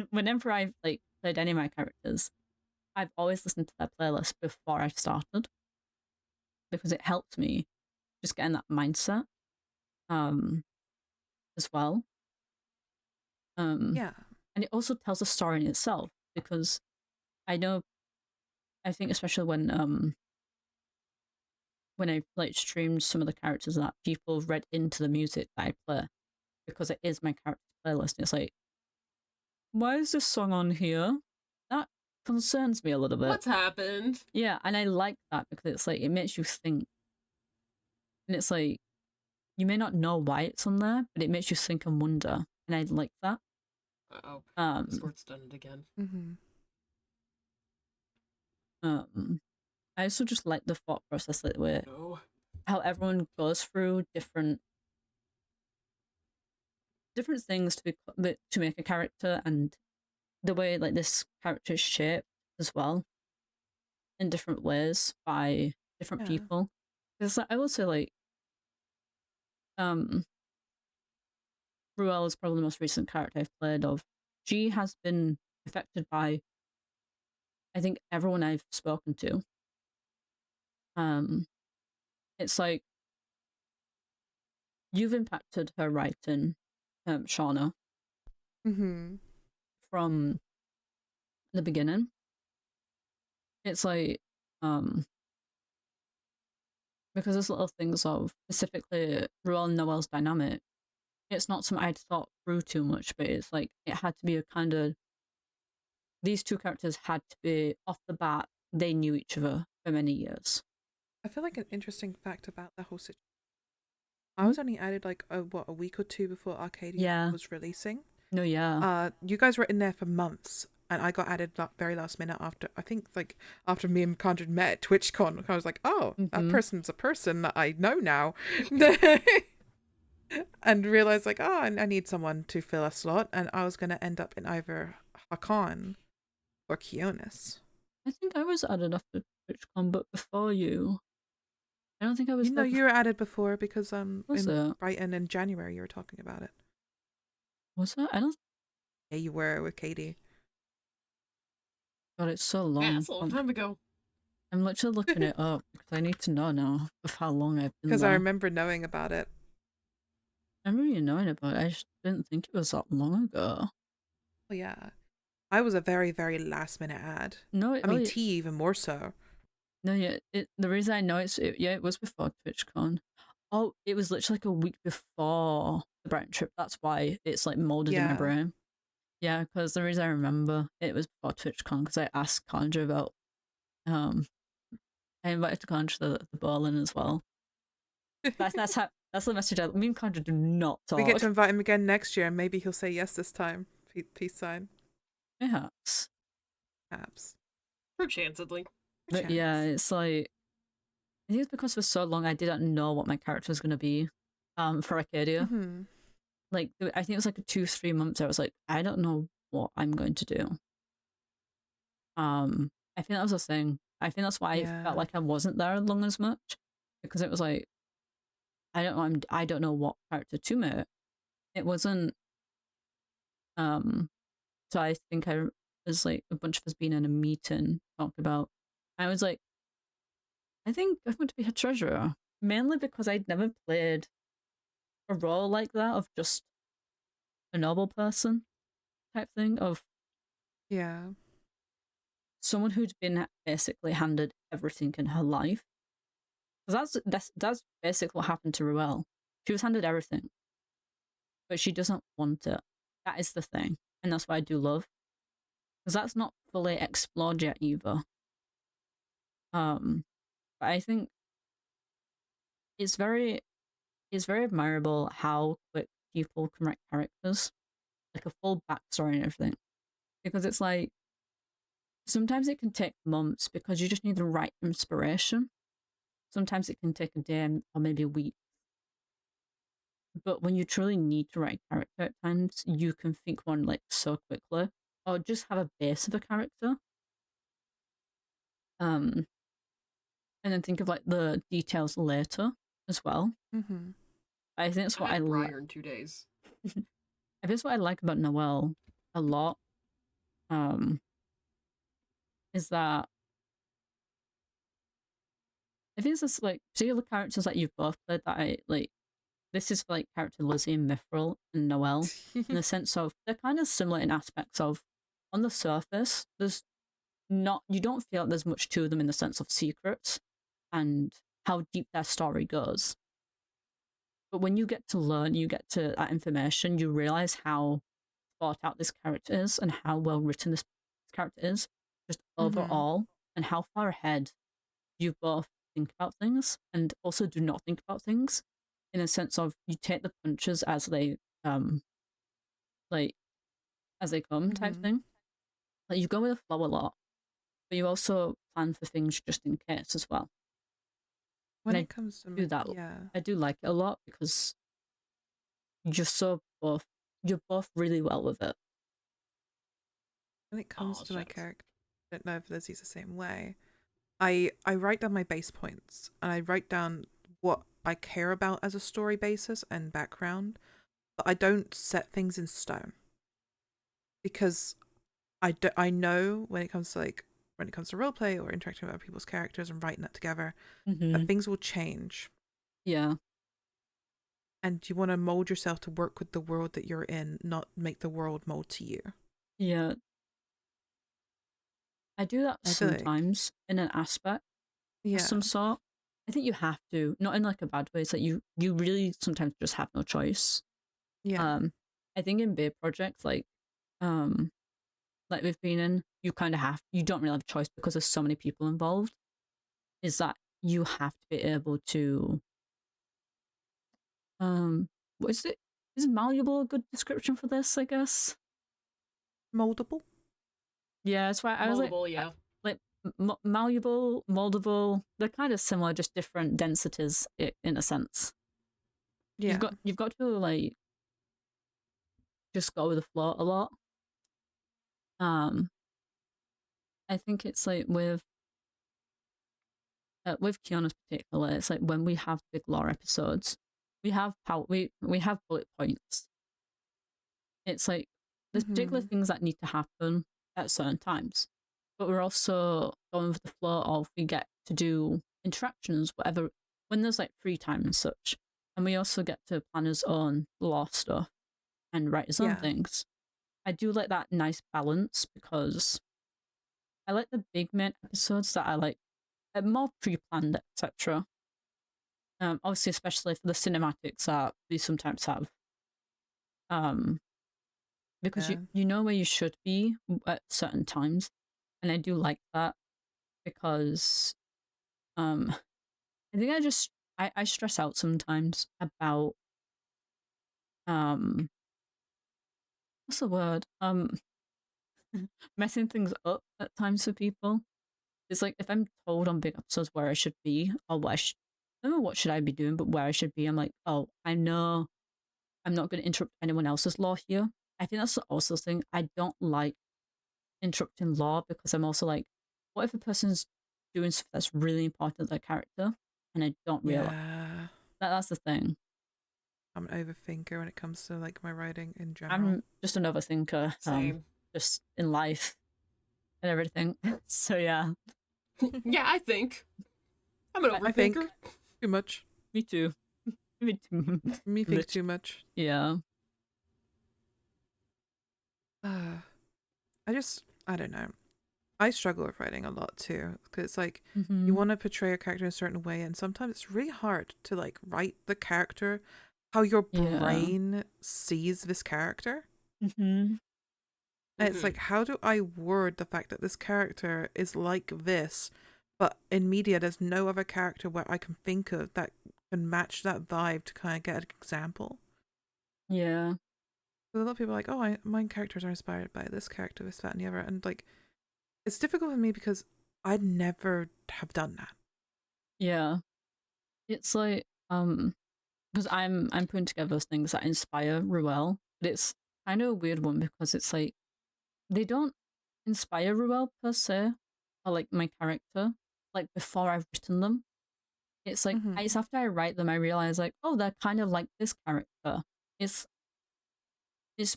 whenever I've like played any of my characters, I've always listened to their playlist before I've started, because it helps me just get in that mindset as well. And it also tells a story in itself, because I think especially when I like streamed some of the characters that people read into the music that I play, because it is my character playlist. And it's like, why is this song on here? That concerns me a little bit. What's happened? Yeah, and I like that because it's like it makes you think. And it's like you may not know why it's on there, but it makes you think and wonder. And I like that. Discord's done it again. I also just like the thought process that way. How everyone goes through different things to make a character, and the way like this character is shaped as well in different ways by different people. Because I will say, like, Ruel is probably the most recent character I've played of. She has been affected by, I think, everyone I've spoken to. It's like you've impacted her writing, Shauna, from the beginning. It's like because there's little things of specifically Ruel and Noel's dynamic. It's not something I'd thought through too much, but it's like it had to be a kind of, these two characters had to be off the bat, they knew each other for many years. I feel like an interesting fact about the whole situation, I was only added like a week or two before Arcadia was releasing. No, yeah. You guys were in there for months, and I got added very last minute after, I think like after me and Conrad met at TwitchCon. I was like, oh, that person's a person that I know now. And realized like, oh, I need someone to fill a slot, and I was going to end up in either Hakan or Kionis. I think I was added after TwitchCon, but before you. I don't think I was. No, you were added before because in it? Brighton in January you were talking about it. Was that? I don't. Yeah, you were with Katie. God, it's so long. Yeah, it's a long time ago. I'm literally looking it up because I need to know now of how long I've been. Because I remember knowing about it. I remember you knowing about it. I just didn't think it was that long ago. Well, yeah. I was a very, very last minute ad. No, I mean, T even more so. No, yeah. The reason I know it was before TwitchCon. Oh, it was literally like a week before the Brighton trip. That's why it's like molded in my brain. Yeah, because the reason I remember it was before TwitchCon, because I asked Conjure about. I invited Conjure to the bowling as well. That's the message. Me and Conjure do not talk. We get to invite him again next year, and maybe he'll say yes this time. Peace sign. Perhaps. Perchancedly. But yeah, it's like, I think it's because for so long I didn't know what my character was going to be for Arcadia. Like, I think it was like 2-3 months I was like, I don't know what I'm going to do. And I think that was a thing. I think that's why I felt like I wasn't there long as much, because it was like, I don't know, I don't know what character to make. It wasn't. So I think I was like a bunch of us being in a meeting talking about. I was like, I think I want to be a treasurer, mainly because I'd never played a role like that of just a noble person type thing, of someone who'd been basically handed everything in her life. Because that's basically what happened to Ruel. She was handed everything, but she doesn't want it. That is the thing, and that's what I do love, because that's not fully explored yet either. But I think it's very admirable how quick people can write characters, like a full backstory and everything, because it's like sometimes it can take months because you just need the right inspiration. Sometimes it can take a day or maybe a week. But when you truly need to write a character at times, you can think one like so quickly, or just have a base of a character. And then think of like the details later as well. Mm-hmm. I think that's what I like. in 2 days. I think that's what I like about Noelle a lot. Is that I think it's like particular characters that you've both played that I like. This is like character Lizzie and Mithril and Noelle, in the sense of they're kind of similar in aspects of, on the surface, there's not, you don't feel like there's much to them in the sense of secrets and how deep their story goes. But when you get to learn, you get to that information, you realize how thought out this character is and how well written this character is, just overall, and how far ahead you both think about things and also do not think about things, in a sense of you take the punches as they like as they come type thing. Like you go with the flow a lot, but you also plan for things just in case as well. When it comes to do that, I do like it a lot because you're both really well with it. When it comes to my character, I don't know if Lizzie's the same way. I write down my base points and I write down what I care about as a story basis and background, but I don't set things in stone, because I know when it comes to roleplay or interacting with other people's characters and writing that together, that things will change. Yeah. And you want to mold yourself to work with the world that you're in, not make the world mold to you. Yeah. I do that sometimes in an aspect of some sort. I think you have to, not in like a bad way. It's like you really sometimes just have no choice. Yeah. I think in big projects like we've been in, you don't really have a choice because there's so many people involved. Is that you have to be able to what is it? Is malleable a good description for this, I guess? Moldable? Yeah, that's why I was like, yeah. Like malleable, moldable, they're kind of similar, just different densities in a sense. Yeah. You've got to like just go with the flow a lot. I think it's like with Kiana's particularly, it's like when we have big lore episodes, we have we have bullet points. It's like there's particular things that need to happen at certain times, but we're also going with the flow of we get to do interactions, whatever, when there's like free time and such, and we also get to plan his own lore stuff and write his own things. I do like that nice balance because I like the big main episodes that are like more pre-planned, etc. Obviously, especially for the cinematics that we sometimes have. Because you know where you should be at certain times, and I do like that because I think I stress out sometimes about what's the word? Messing things up at times for people. It's like if I'm told on big episodes where I should be or I don't know what should I be doing, but where I should be, I'm like, oh, I know I'm not going to interrupt anyone else's law here. I think that's also the thing. I don't like interrupting law because I'm also like, what if a person's doing stuff that's really important to their character and I don't realize? Yeah. That's the thing. I'm an overthinker when it comes to like my writing in general. I'm just an overthinker. Same. Just in life and everything. So yeah. Yeah, I think. I'm an I think overthinker. too much. Me too. Me too. Me think too much. Yeah. I don't know. I struggle with writing a lot too, because it's like Mm-hmm. you want to portray a character in a certain way, and sometimes it's really hard to like write the character how your brain sees this character. Mm-hmm. And it's like, how do I word the fact that this character is like this, but in media there's no other character where I can think of that can match that vibe to kind of get an example. Yeah. So a lot of people are like, oh, my characters are inspired by this character, this, that, and the other, and like, it's difficult for me because I'd never have done that. Yeah. It's like because I'm putting together those things that inspire Ruel, but it's kind of a weird one because it's like they don't inspire Ruel per se, or like my character, like before I've written them. It's like it's after I write them I realize like, oh, they're kind of like this character. It's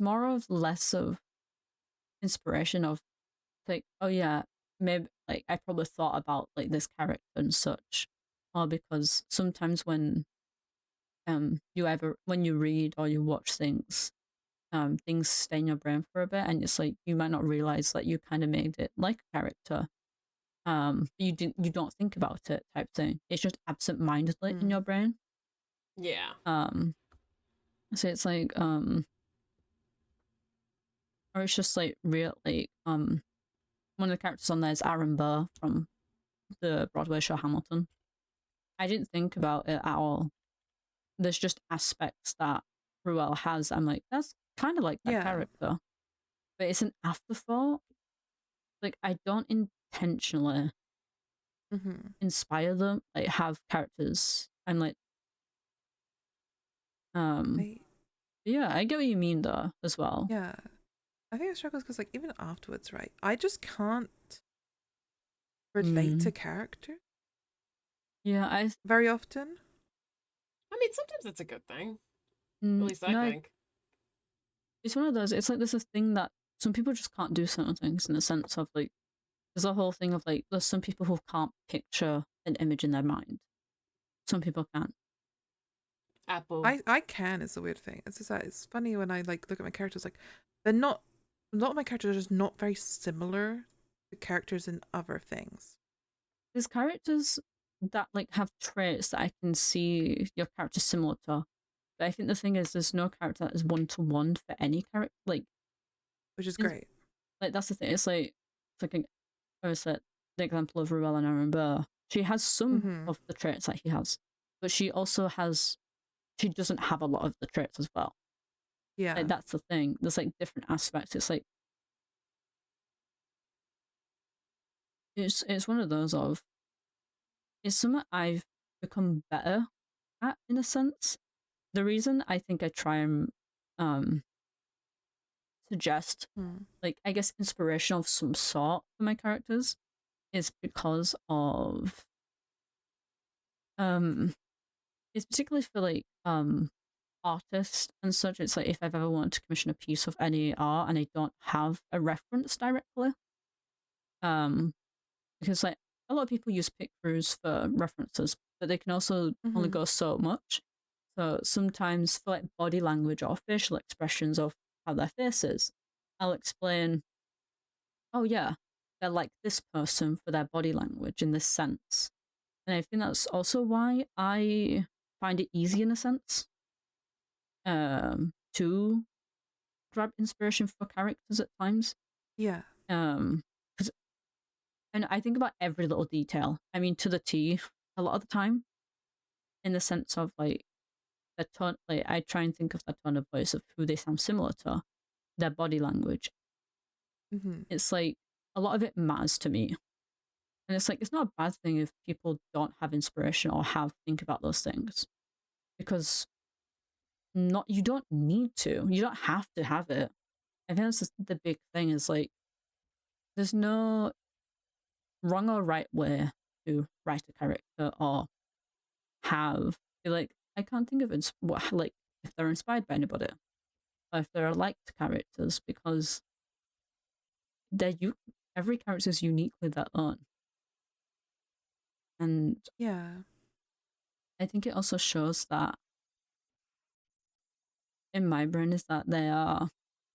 more of less of inspiration of like, oh yeah, maybe like I probably thought about like this character and such. Or because sometimes when when you read or you watch things stay in your brain for a bit and it's like you might not realize that you kind of made it like a character. You don't think about it type thing. It's just absent-mindedly in your brain. Yeah. So it's like or it's just like real like one of the characters on there is Aaron Burr from the Broadway show Hamilton. I didn't think about it at all. There's just aspects that Ruel has. I'm like, that's kind of like that character. But it's an afterthought. Like, I don't intentionally inspire them, like, have characters. I'm like, yeah, I get what you mean, though, as well. Yeah. I think I struggle because, like, even afterwards, right? I just can't relate to character. Yeah, very often. I mean, sometimes it's a good thing. At no, least I think. It's one of those. It's like there's a thing that some people just can't do certain things in the sense of like, there's a whole thing of like, there's some people who can't picture an image in their mind. Some people can't. Apple. I can is the weird thing. It's just that it's funny when I like look at my characters, like they're not, a lot of my characters are just not very similar to characters in other things. There's characters that like have traits that I can see your character similar to. But I think the thing is there's no character that is one-to-one for any character, like, which is great. Like that's the thing. It's like I was like the example of Ruel and Aaron Burr. She has some of the traits that he has, but she doesn't have a lot of the traits as well. Yeah, like, that's the thing. There's like different aspects. It's like it's one of those of it's something I've become better at in a sense. The reason I think I try and suggest like I guess inspiration of some sort for my characters is because of it's particularly for like artists and such. It's like if I've ever wanted to commission a piece of any art and I don't have a reference directly, because like a lot of people use pick throughs for references, but they can also only go so much. So sometimes for like body language or facial expressions of how their face is, I'll explain, oh yeah, they're like this person for their body language in this sense. And I think that's also why I find it easy in a sense to grab inspiration for characters at times. Yeah. And I think about every little detail. I mean, to the T, a lot of the time, in the sense of like the tone. Like I try and think of the tone of voice of who they sound similar to, their body language. It's like a lot of it matters to me, and it's like it's not a bad thing if people don't have inspiration or think about those things, because you don't need to. You don't have to have it. I think that's just the big thing is like there's no wrong or right way to write a character or I can't think of like if they're inspired by anybody or if they're liked characters because every character is uniquely their own. And Yeah. I think it also shows that in my brain is that they are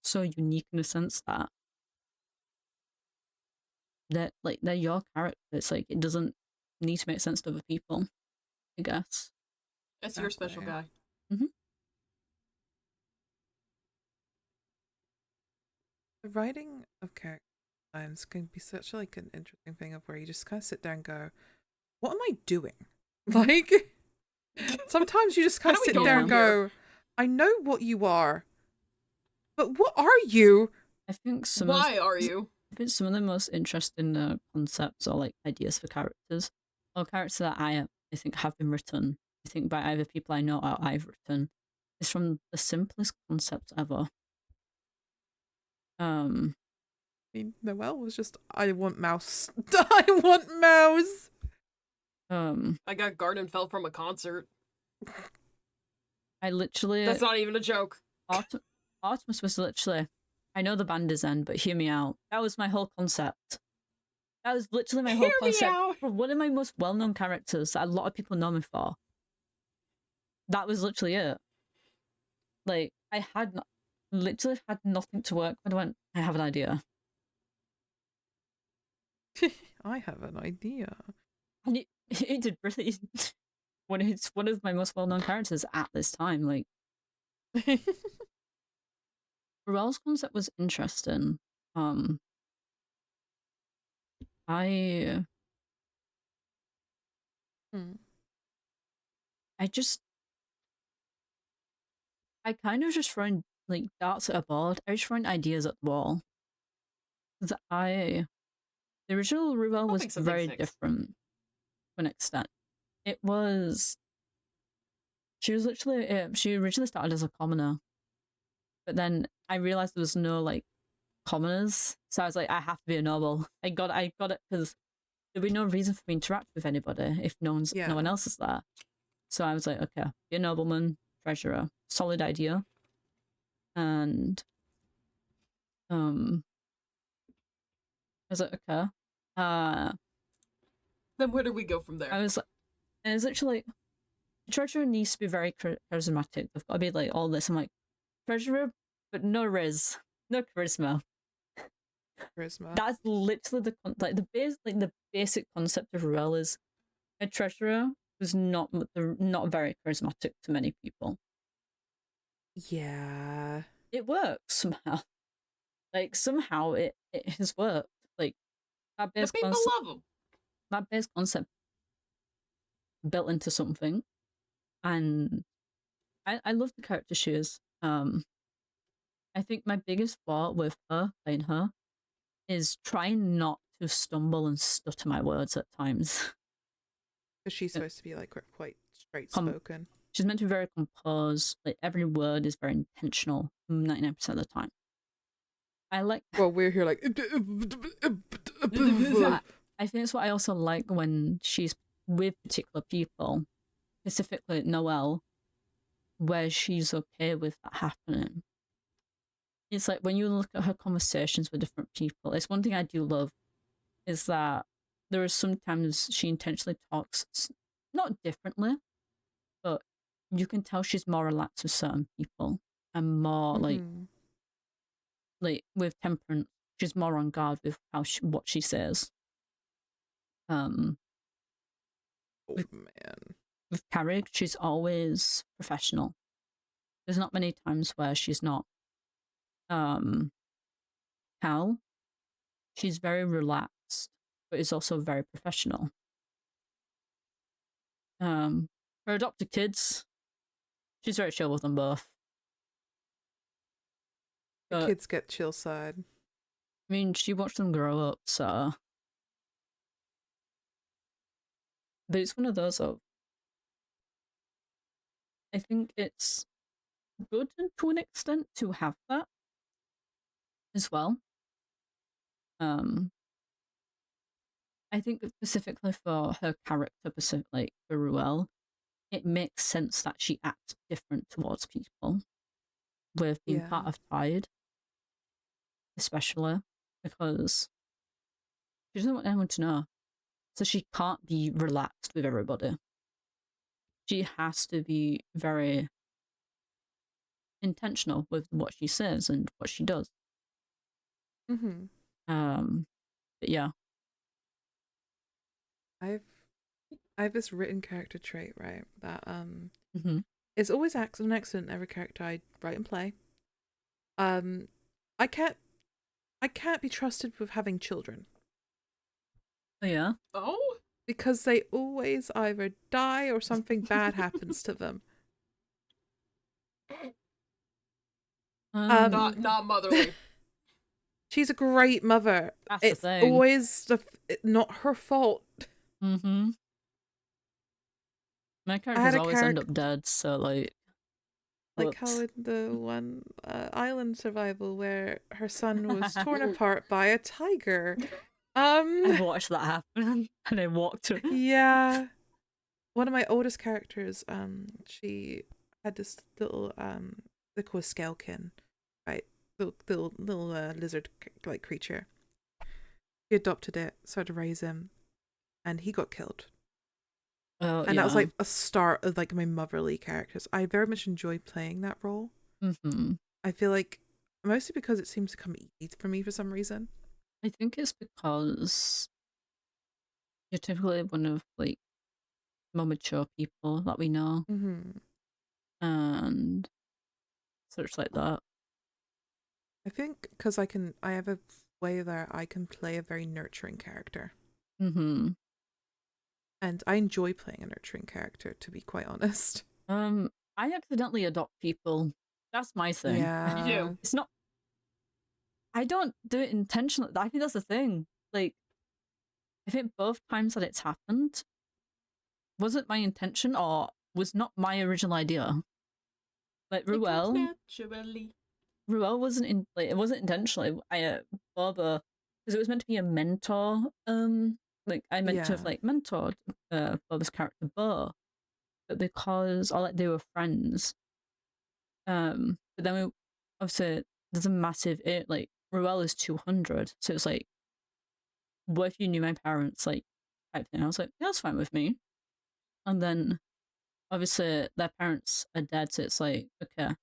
so unique in a sense that they're your character. It's like it doesn't need to make sense to other people, I guess. That's your special guy. Mm-hmm. The writing of character designs can be such like an interesting thing of where you just kind of sit there and go, "What am I doing?" Like sometimes you just kind of sit there and go, "I know what you are, but what are you?" I think Why are you? I think some of the most interesting concepts or like ideas for characters, or characters that I think have been written, I think by either people I know or I've written, is from the simplest concepts ever. I mean, Noelle was just, I want mouse. I want mouse. I got garden fell from a concert. I literally. That's not even a joke. Artemis was literally. I know the band is end, but hear me out. That was my whole concept. That was literally my whole concept for one of my most well-known characters that a lot of people know me for. That was literally it. Like literally had nothing to work with. I went, I have an idea. I have an idea. And it did brilliant. When it's one of my most well-known characters at this time. Like, Ruel's concept was interesting. I kind of just throwing like darts at a board. I was throwing ideas at the wall. The original Ruel was very different to an extent. It was. She originally started as a commoner, but then I realized there was no like commoners, so I was like, I have to be a noble. I got it because there'd be no reason for me to interact with anybody if no one else is there. So I was like, okay, be a nobleman, treasurer, solid idea, and I was like, okay. Then where do we go from there? I was like, and it's literally treasurer needs to be very charismatic. They've got to be like all this. I'm like, treasurer, but no riz, no charisma. That's literally the basic concept of Ruel is a treasurer who's not very charismatic to many people. Yeah, it works somehow. Like somehow it has worked. Like that base the people love him. That base concept built into something, and I love the character she is. I think my biggest flaw with her playing her is trying not to stumble and stutter my words at times. Because she's supposed to be like quite straight spoken. She's meant to be very composed. Like every word is very intentional 99% of the time. I like. Well, we're here like. I think it's what I also like when she's with particular people, specifically Noelle, where she's okay with that happening. It's like when you look at her conversations with different people, it's one thing I do love is that there are sometimes she intentionally talks not differently, but you can tell she's more relaxed with certain people and more like with Temperance, she's more on guard with what she says. Man. With Carrick, she's always professional. There's not many times where she's not. Cal, she's very relaxed, but is also very professional. Her adopted kids, she's very chill with them both. The kids get chill side. I mean, she watched them grow up, so. But it's one of those of. I think it's good to an extent to have that as well. I think specifically for her character, specifically for Ruel, it makes sense that she acts different towards people with being Yeah. part of Tide, especially because she doesn't want anyone to know. So she can't be relaxed with everybody. She has to be very intentional with what she says and what she does. Mm-hmm. But yeah. I've this written character trait, right? That Mm-hmm. it's always an accident every character I write and play. I can't be trusted with having children. Oh yeah. Oh? Because they always either die or something bad happens to them. Not motherly. She's a great mother. That's It's the thing. always not her fault. Mm-hmm. My characters always end up dead, so like how in the one island survival where her son was torn apart by a tiger. I've watched that happen and I walked it. Yeah. One of my oldest characters, she had this little they call a scalekin, right? Little lizard like creature. She adopted it, started to raise him, and he got killed. Oh, and that was like a start of like my motherly characters. I very much enjoy playing that role. Mm-hmm. I feel like mostly because it seems to come easy for me for some reason. I think it's because you're typically one of like more mature people that we know, and such like that. I think because I have a way that I can play a very nurturing character. Mm-hmm. And I enjoy playing a nurturing character, to be quite honest. I accidentally adopt people. That's my thing. Yeah. You do. It's not. I don't do it intentionally. I think that's the thing. Like, I think both times that it's happened wasn't my intention or was not my original idea. Like Ruel wasn't in. Like, it wasn't intentionally. Boba, because it was meant to be a mentor. Like I meant to have like mentored Boba's character Bo, but because they were friends. But then obviously there's a massive like Ruel is 200, so it's like, what if you knew my parents, like type thing. I was like, yeah, that's fine with me. And then obviously their parents are dead, so it's like, okay,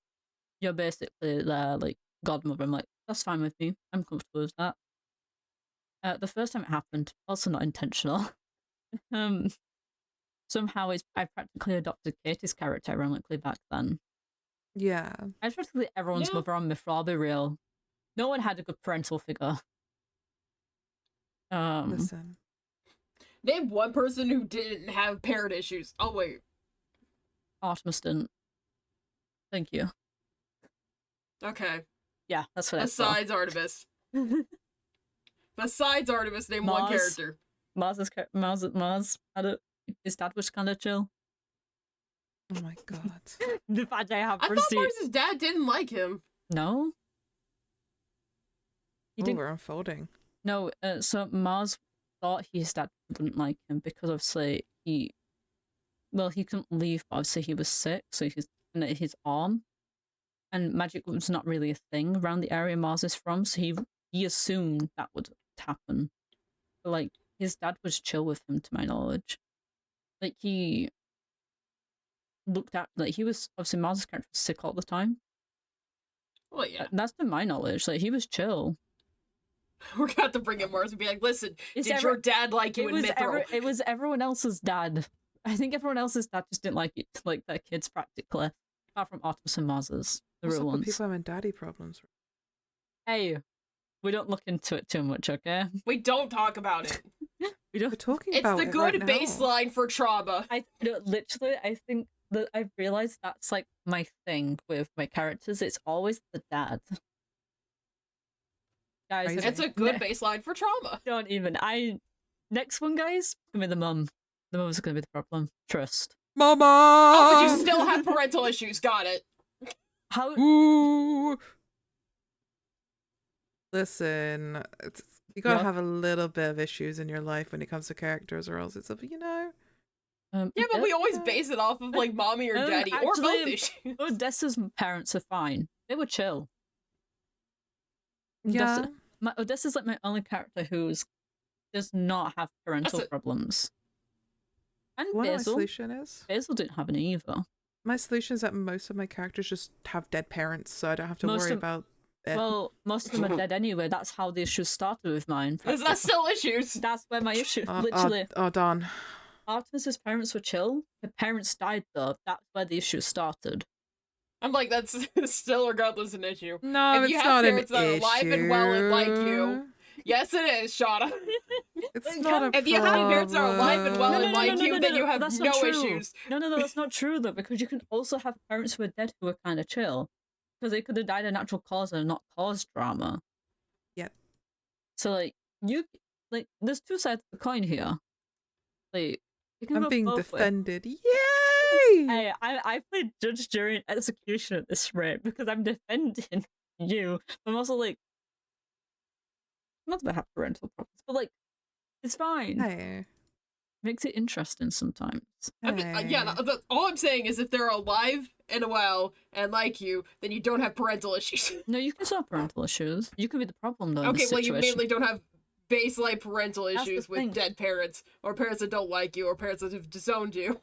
you're basically their like godmother. I'm like, that's fine with me. I'm comfortable with that. The first time it happened, also not intentional. Somehow I practically adopted Katie's character ironically back then. Yeah. I was practically everyone's mother on Myth, I'll be real. No one had a good parental figure. Listen. Name one person who didn't have parent issues. Oh, wait. Artemis didn't. Thank you. Okay. Yeah, that's what Besides Artemis. Besides Artemis, name one character. Mars had it. His dad was kind of chill. Oh my god. The fact I have I thought Mars' dad didn't like him. No. We're unfolding. No, so Mars thought his dad wouldn't like him because obviously he couldn't leave, but obviously he was sick, so his arm, and magic was not really a thing around the area Mars is from, so he assumed that would happen. But like his dad was chill with him, to my knowledge. Like he looked at, like he was obviously Mars' character was sick all the time. Well, yeah. That's to my knowledge. Like he was chill. We're gonna have to bring in Mars and be like, listen, did your dad like you in Mythro? It was everyone else's dad. I think everyone else's dad just didn't like it, like their kids practically. Apart from Artemis and Mars's, the real ones. People having daddy problems. Hey, we don't look into it too much, okay? We don't talk about it. We're talking about it. It's the good baseline for trauma. I think that I've realized that's like my thing with my characters. It's always the dad. Guys, it's a good baseline for trauma. Don't even. Next one, guys, gonna be the mum. The mum's gonna be the problem. Trust. Mama! Oh, but you still have parental issues. Got it. How? Ooh. Listen, You gotta have a little bit of issues in your life when it comes to characters, or else it's a, Yeah, but we always base it off of like mommy or daddy or both issues. Odessa's parents are fine. They were chill. Yeah. Odessa's like my only character does not have parental problems. And what my solution is? Basil didn't have any either. My solution is that most of my characters just have dead parents, so I don't have to worry about it. Well, most of them are dead anyway. That's how the issues started with mine. That's still issues. That's where my issue, literally. Darn. Artemis's parents were chill. Her parents died, though. That's where the issue started. I'm like, that's still regardless an issue. No, if it's not an issue. If you have parents that are alive and well and like you, yes, it is, Shauna. It's not a problem. If you have parents that are alive and well and like you, then you have no issues. No, that's not true, though, because you can also have parents who are dead who are kind of chill. Because they could have died of natural cause and not caused drama. Yep. So, there's two sides of the coin here. Like, I'm being defended. Yay! Hey, I played judge, jury, and execution at this rate because I'm defending you. I'm also like, not that I have parental problems, but like, it's fine. Hey. Makes it interesting sometimes. I mean, yeah, all I'm saying is if they're alive and well and like you, then you don't have parental issues. No, you can still have parental issues. You can be the problem, though. Okay, well, you mainly don't have baseline parental issues with dead parents, or parents that don't like you, or parents that have disowned you.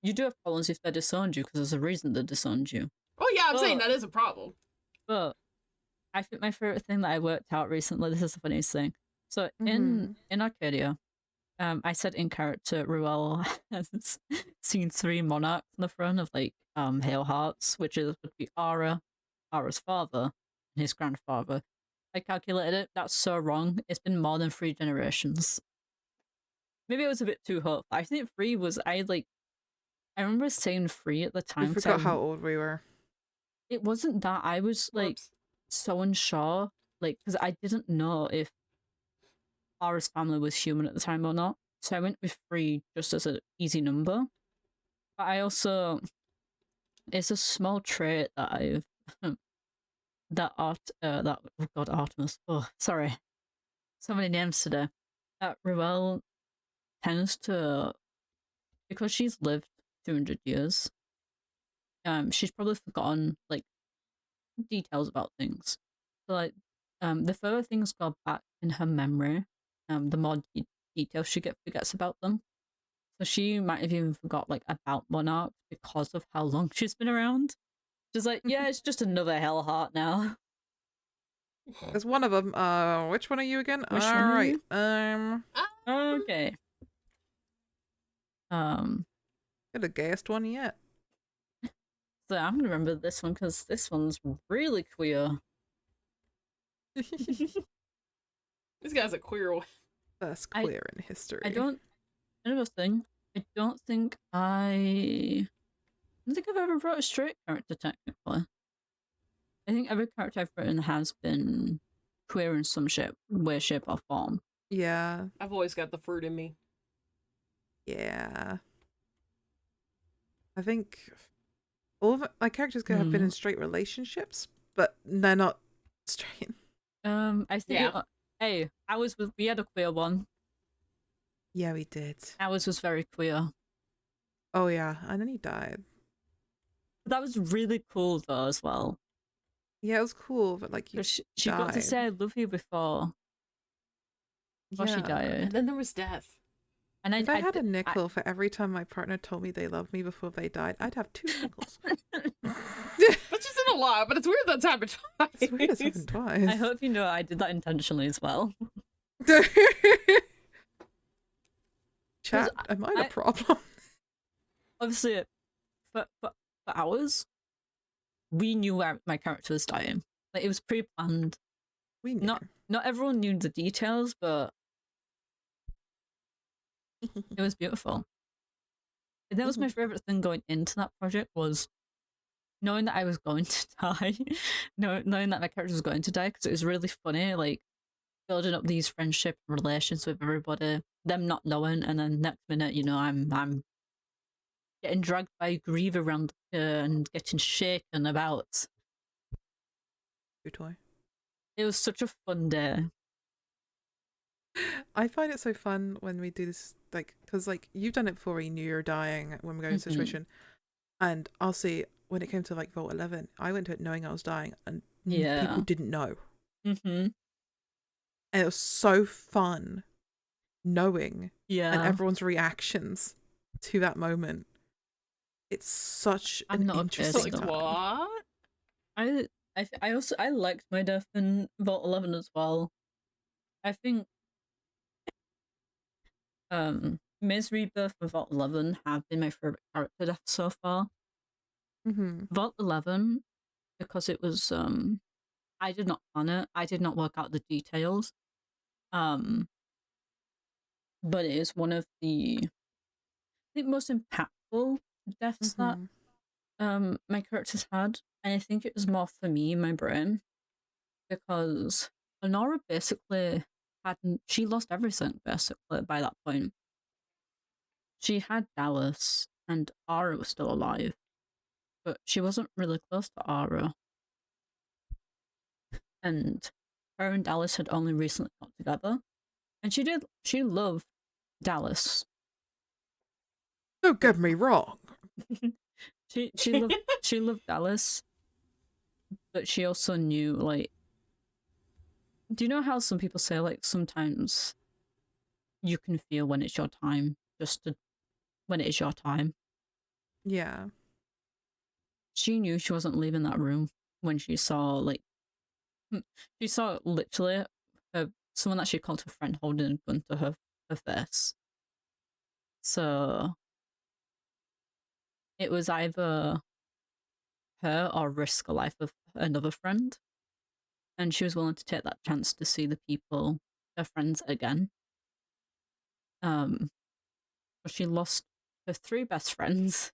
You do have problems if they disowned you, because there's a reason they disowned you. Oh yeah, I'm saying that is a problem. But I think my favorite thing that I worked out recently, this is the funniest thing. So in Arcadia, I said in character Ruel has seen 3 monarchs on the front of Hail Hearts, which would be Ara's father, and his grandfather. I calculated it. That's so wrong. It's been more than 3 generations. Maybe it was a bit too hopeful. I think 3 was I remember saying 3 at the time. We forgot how old we were. It wasn't that. I was so unsure, because I didn't know if Ara's family was human at the time or not. So I went with 3 just as an easy number. But I also, it's a small trait that I've Artemis. Oh, sorry, so many names today. That Ruel tends to, because she's lived 200 years. She's probably forgotten details about things. So the further things go back in her memory, the more details she forgets about them. So she might have even forgot about monarchs because of how long she's been around. She's yeah, it's just another Hell Heart now. There's one of them. Which one are you again? Which All one right. Okay. You're the gayest one yet. So I'm gonna remember this one because this one's really queer. This guy's a queer one. That's queer in history. Another thing. I don't think I've ever wrote a straight character technically. I think every character I've written has been queer in some way, shape, or form. Yeah. I've always got the fruit in me. Yeah. I think all of my characters could have been in straight relationships, but they're not straight. I think we had a queer one. Yeah, we did. Ours was very queer. Oh yeah, and then he died. But that was really cool though as well. Yeah, it was cool, but she got to say I love you before she died. And then there was death. And if I had a nickel for every time my partner told me they loved me before they died, I'd have 2 nickels. Which isn't a lot, but it's weird that's happened twice. It's weird it's happened twice. I hope you know I did that intentionally as well. Chat, am I the problem? Obviously, for hours, we knew where my character was dying. It was pre-planned. We knew. Not everyone knew the details, but it was beautiful. And that was my favorite thing going into that project, was knowing that I was going to die, knowing that my character was going to die, because it was really funny, building up these friendship relations with everybody, them not knowing, and then next minute, I'm getting dragged by grief around and getting shaken about. Your toy. It was such a fun day. I find it so fun when we do this, like, because like you've done it before, you knew you were dying when we go to a situation, and I'll see when it came to like Vault 11, I went to it knowing I was dying, and people didn't know. And it was so fun knowing and everyone's reactions to that moment. It's such an interesting time. What? I liked my death in Vault 11 as well. I think Ms. Rebirth and Vault 11 have been my favorite character death so far. Vault 11, because it was I did not plan it. I did not work out the details. But it is one of the, I think, most impactful deaths that my characters had. And I think it was more for me in my brain, because Honora basically she lost everything basically by that point. She had Dallas and Ara was still alive, but she wasn't really close to Ara. And her and Dallas had only recently got together. And she loved Dallas. Don't get me wrong. she loved Dallas, but she also knew, like, do you know how some people say, like, sometimes you can feel when it's your time, when it is your time? Yeah. She knew she wasn't leaving that room when she saw, like, she saw literally someone that she called her friend holding a gun to her face. So it was either her or risk the life of another friend. And she was willing to take that chance to see the people, her friends, again. She lost her 3 best friends,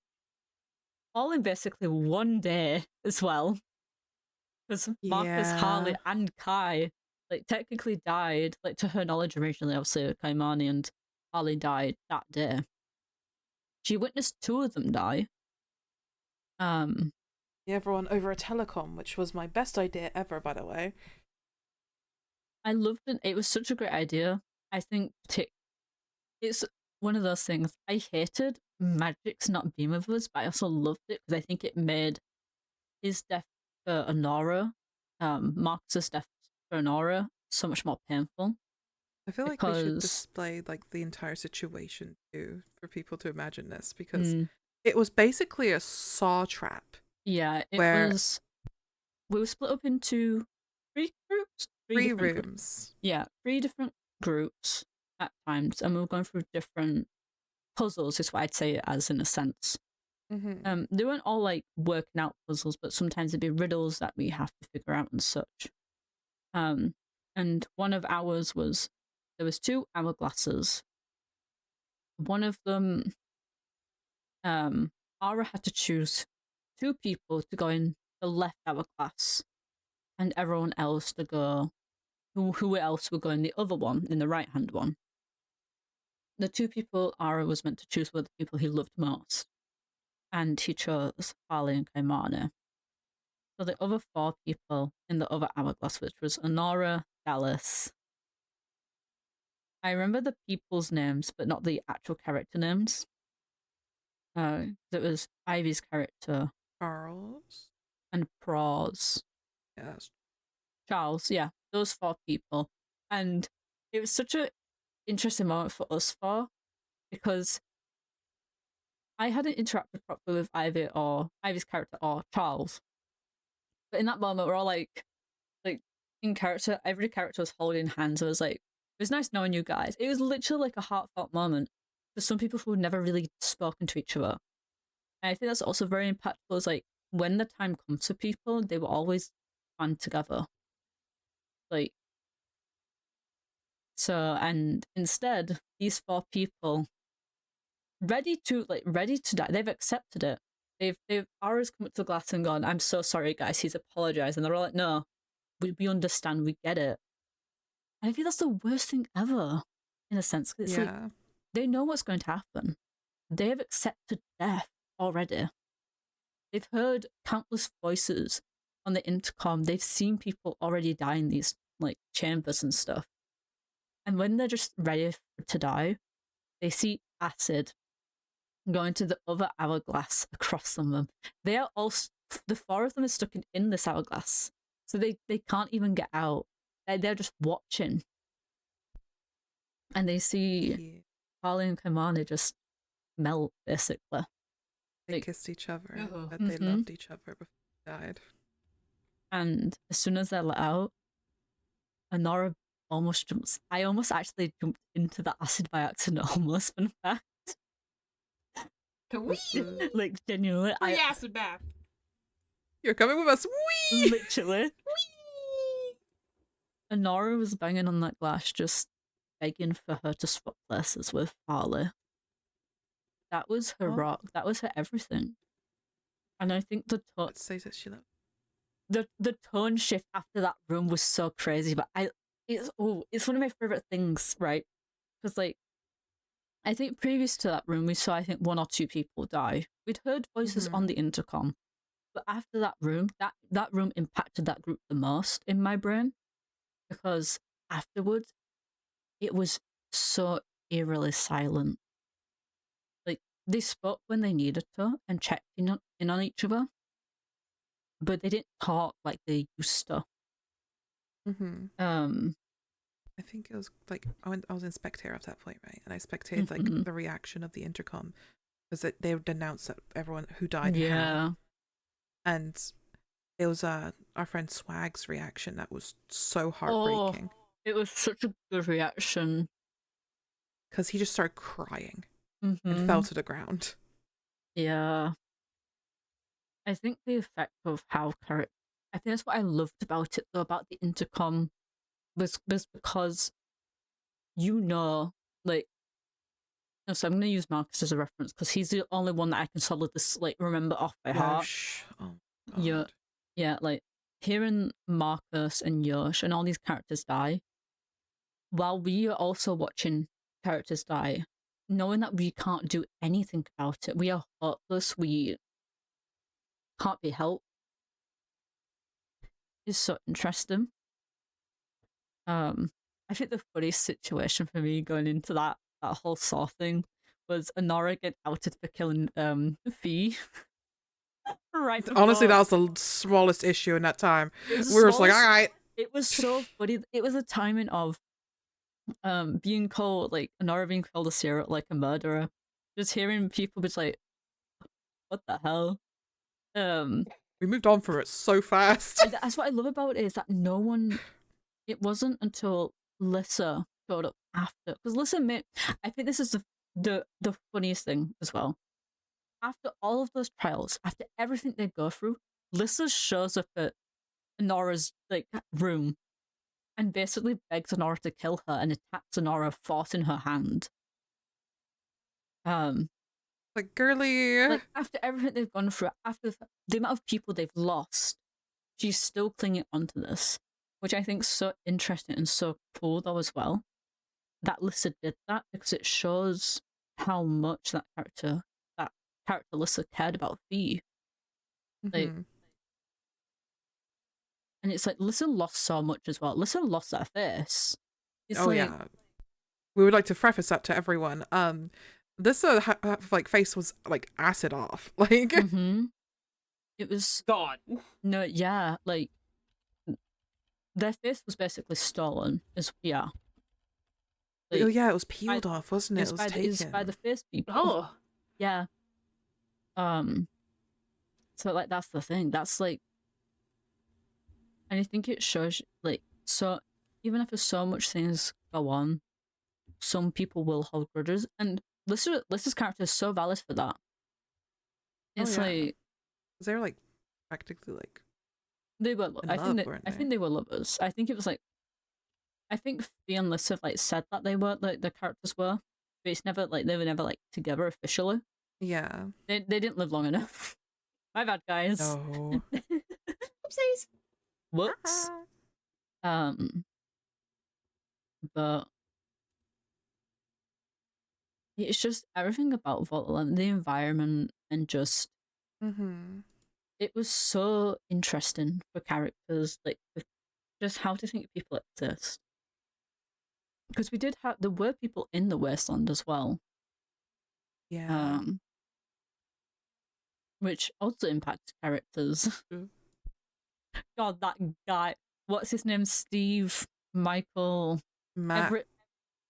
all in basically one day as well. Because Marcus, Harley, and Kai, like, technically died, like, to her knowledge originally, obviously, Kaimani and Harley died that day. She witnessed 2 of them die. Everyone over a telecom, which was my best idea ever, by the way. I loved it. It was such a great idea. I think it's one of those things. I hated Magic's not being with us, but I also loved it because I think it made his death for Honora, Marcus's death for Honora, so much more painful. I feel like we should display like the entire situation too for people to imagine this, because it was basically a saw trap. Yeah, it was. We were split up into 3 groups. 3 rooms. Yeah, 3 different groups at times, and we were going through different puzzles, is what I'd say it as, in a sense. They weren't all like working out puzzles, but sometimes it'd be riddles that we have to figure out and such. And one of ours was, there was 2 hourglasses. One of them, Ara had to choose 2 people to go in the left hourglass, and everyone else to go, who else would go in the other one, in the right hand one. The 2 people Ara was meant to choose were the people he loved most, and he chose Harley and Kaimane. So the other 4 people in the other hourglass, which was Honora, Dallas. I remember the people's names, but not the actual character names. It was Ivy's character, Charles, and Pro's. Yes. Charles, yeah, those 4 people. And it was such an interesting moment for us 4, because I hadn't interacted properly with Ivy's character or Charles. But in that moment, we're all like in character, every character was holding hands. I was like, it was nice knowing you guys. It was literally like a heartfelt moment for some people who had never really spoken to each other. And I think that's also very impactful, is like, when the time comes for people, they will always band together. Like, so, and instead, these 4 people, ready to die, they've accepted it. They've Ara's come up to the glass and gone, I'm so sorry, guys, he's apologized. And they're all like, no, we understand, we get it. And I feel that's the worst thing ever, in a sense. It's like, they know what's going to happen. They have accepted death already. They've heard countless voices on the intercom, they've seen people already die in these like chambers and stuff. And when they're just ready to die, they see acid going to the other hourglass across from them. They are all, the four of them are stuck in this hourglass. So they can't even get out. They're just watching. And they see Harley and Kamani just melt, basically. They kissed each other, Uh-huh. that they loved each other before they died. And as soon as they're let out, Honora almost jumps. I almost actually jumped into the acid by accident, almost, fun fact. Like, genuinely. Free acid bath. You're coming with us. Whee! Literally. Whee! Honora was banging on that glass, just begging for her to swap places with Harley. That was her rock. That was her everything. And I think the tone... Says that she loved. The tone shift after that room was so crazy, but it's one of my favorite things, right? Because like, I think previous to that room, we saw I think 1 or 2 people die. We'd heard voices on the intercom, but after that room, that room impacted that group the most in my brain, because afterwards, it was so eerily silent. Like, they spoke when they needed to and checked in on each other, but they didn't talk like they used to. I think it was like I was in spectator at that point, right? And I spectated like the reaction of the intercom, because they would announce that everyone who died. Yeah. And it was our friend Swag's reaction that was so heartbreaking. It was such a good reaction. Because he just started crying and fell to the ground. Yeah. I think the effect of how I think that's what I loved about it, though, about the intercom, was because, like, so I'm going to use Marcus as a reference, because he's the only one that I can solidly, like, remember off by heart. Oh, God. Yeah, like, hearing Marcus and Yosh and all these characters die, while we are also watching characters die, knowing that we can't do anything about it, we are hopeless, we can't be helped, is so interesting. I think the funniest situation for me going into that whole Saw thing was Honora get outed for killing Fee. Right before. Honestly, that was the smallest issue in that time. We were just like, all right. It was so funny. It was a timing of being called, like, Honora being called a murderer. Just hearing people be like, what the hell? We moved on from it so fast. That's what I love about it, is that no one... It wasn't until Lissa showed up after, because Lissa I think this is the funniest thing as well. After all of those trials, after everything they go through, Lissa shows up at Nora's like room and basically begs Nora to kill her and attacks Nora, forcing her hand. Like, girly. Like, after everything they've gone through, after the amount of people they've lost, she's still clinging onto this, which I think is so interesting and so cool, though, as well. That Lissa did that, because it shows how much that character Lissa cared about Fee. Like, and it's like Lissa lost so much as well. Lissa lost that face. It's yeah. We would like to preface that to everyone. Lissa like face was like acid off. Like it was gone. No, yeah, like their face was basically stolen. Like, oh yeah, it was peeled off, wasn't it? It was by the face people. Oh yeah. So like that's the thing. That's like, and I think it shows like, so even if there's so much things go on, some people will hold grudges, and Lissa's character is so valid for that. It's like they're like practically like they were. I think they were lovers. I think it was like, I think Fee and Lissa like said that they were, like, the characters were, but it's never like they were never like together officially. Yeah, they didn't live long enough. My bad, guys. No. Oopsies. Whoops. But it's just everything about Volta, the environment, and just it was so interesting for characters, like just how to think people exist. Because there were people in the wasteland as well. Yeah. Which also impacted characters. God, that guy. What's his name? Steve, Michael, Matt.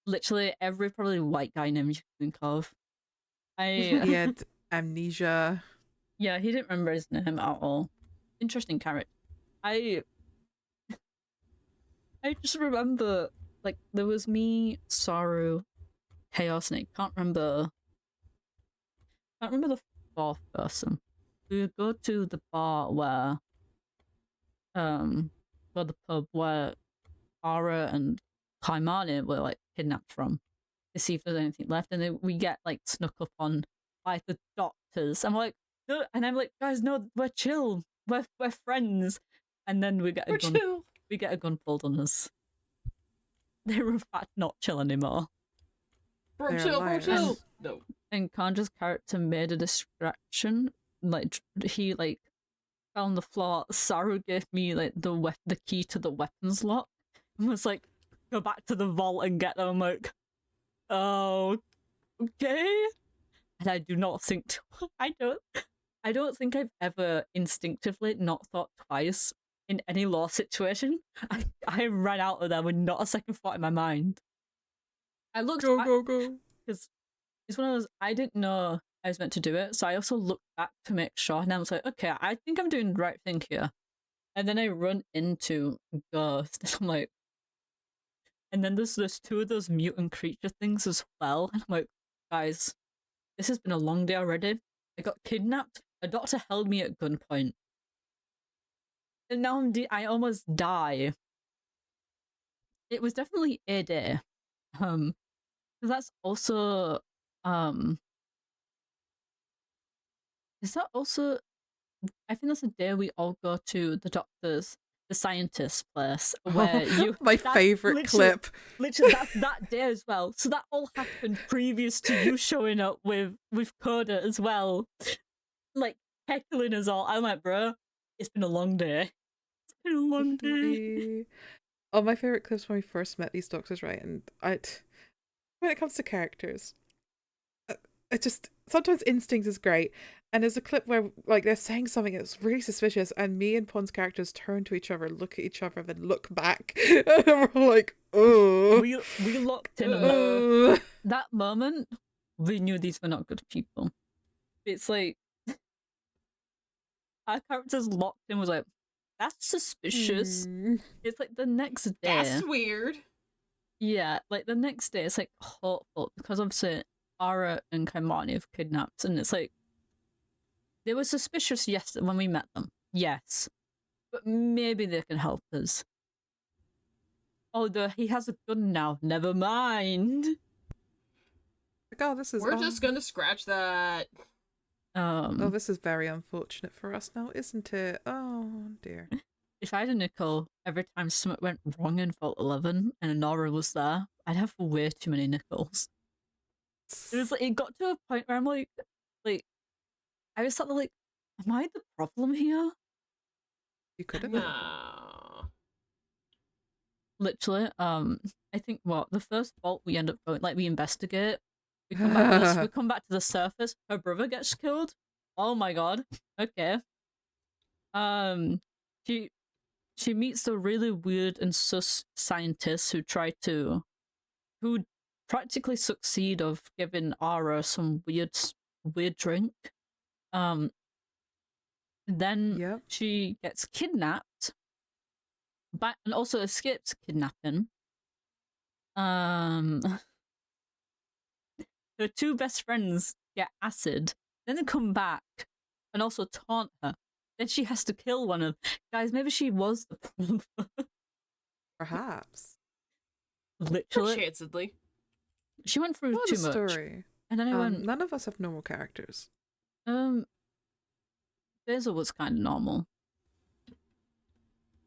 Literally every probably white guy name you can think of. He had amnesia. Yeah, he didn't remember his name at all. Interesting character. I just remember, like, there was me, Saru, Chaos, and I can't remember the fourth person. We would go to the bar where the pub where Ara and Kaimane were like kidnapped from, to see if there's anything left, and then we get like snuck up on by the doctors. I'm like, no, and I'm like, guys, no, we're chill, we're friends, and then we get a gun. Chill. We get a gun pulled on us. They're in fact not chill anymore. Bro, chill. No. And Kanja's character made a distraction. Like he like fell on the floor. Saru gave me like the key to the weapons lock and was like, go back to the vault and get them. I'm like, oh, okay. And I do not think I don't think I've ever instinctively not thought twice in any law situation. I ran out of there with not a second thought in my mind. I looked go because it's one of those, I didn't know I was meant to do it, so I also looked back to make sure, and I was like, okay, I think I'm doing the right thing here. And then I run into Ghost, and I'm like, and then there's two of those mutant creature things as well, and I'm like, guys, this has been a long day already. I got kidnapped, a doctor held me at gunpoint, and now I almost die. It was definitely a day. Because that's also is that also I think that's the day we all go to the scientist place where my favorite clip. Literally that's that day as well. So that all happened previous to you showing up with Coda as well. Like heckling us all. I'm like, bro, it's been a long day. It's been a long day. Oh, my favorite clips when we first met these doctors, right? And when it comes to characters, it just sometimes instinct is great. And there's a clip where like they're saying something that's really suspicious, and me and Pon's characters turn to each other, look at each other, then look back, and we're like, oh. We locked in that moment. We knew these were not good people. It's like our characters locked in was like, that's suspicious. It's like the next day. That's weird. Yeah, like the next day, it's like hopeful because obviously Ara and Kaimani have kidnapped, and it's like they were suspicious when we met them. Yes, but maybe they can help us. Although he has a gun now. Never mind. Oh, this is. We're just gonna scratch that. Oh, this is very unfortunate for us now, isn't it? Oh dear. If I had a nickel every time something went wrong in Vault 11 and Nora was there, I'd have way too many nickels. It got to a point where I'm like, I was sort of like, am I the problem here? You could have been. No. Literally, I think the first vault we end up going, like we investigate, we come back to the surface, her brother gets killed. Oh my god. Okay. She meets the really weird and sus scientists who practically succeed of giving Ara some weird drink. Then she gets kidnapped, and also escapes kidnapping. Her two best friends get acid, then they come back and also taunt her. Then she has to kill one of them. Guys, maybe she was the problem. Perhaps. Literally. Chanceably. She went through too much. Story. And then I went... None of us have normal characters. Basil was kind of normal.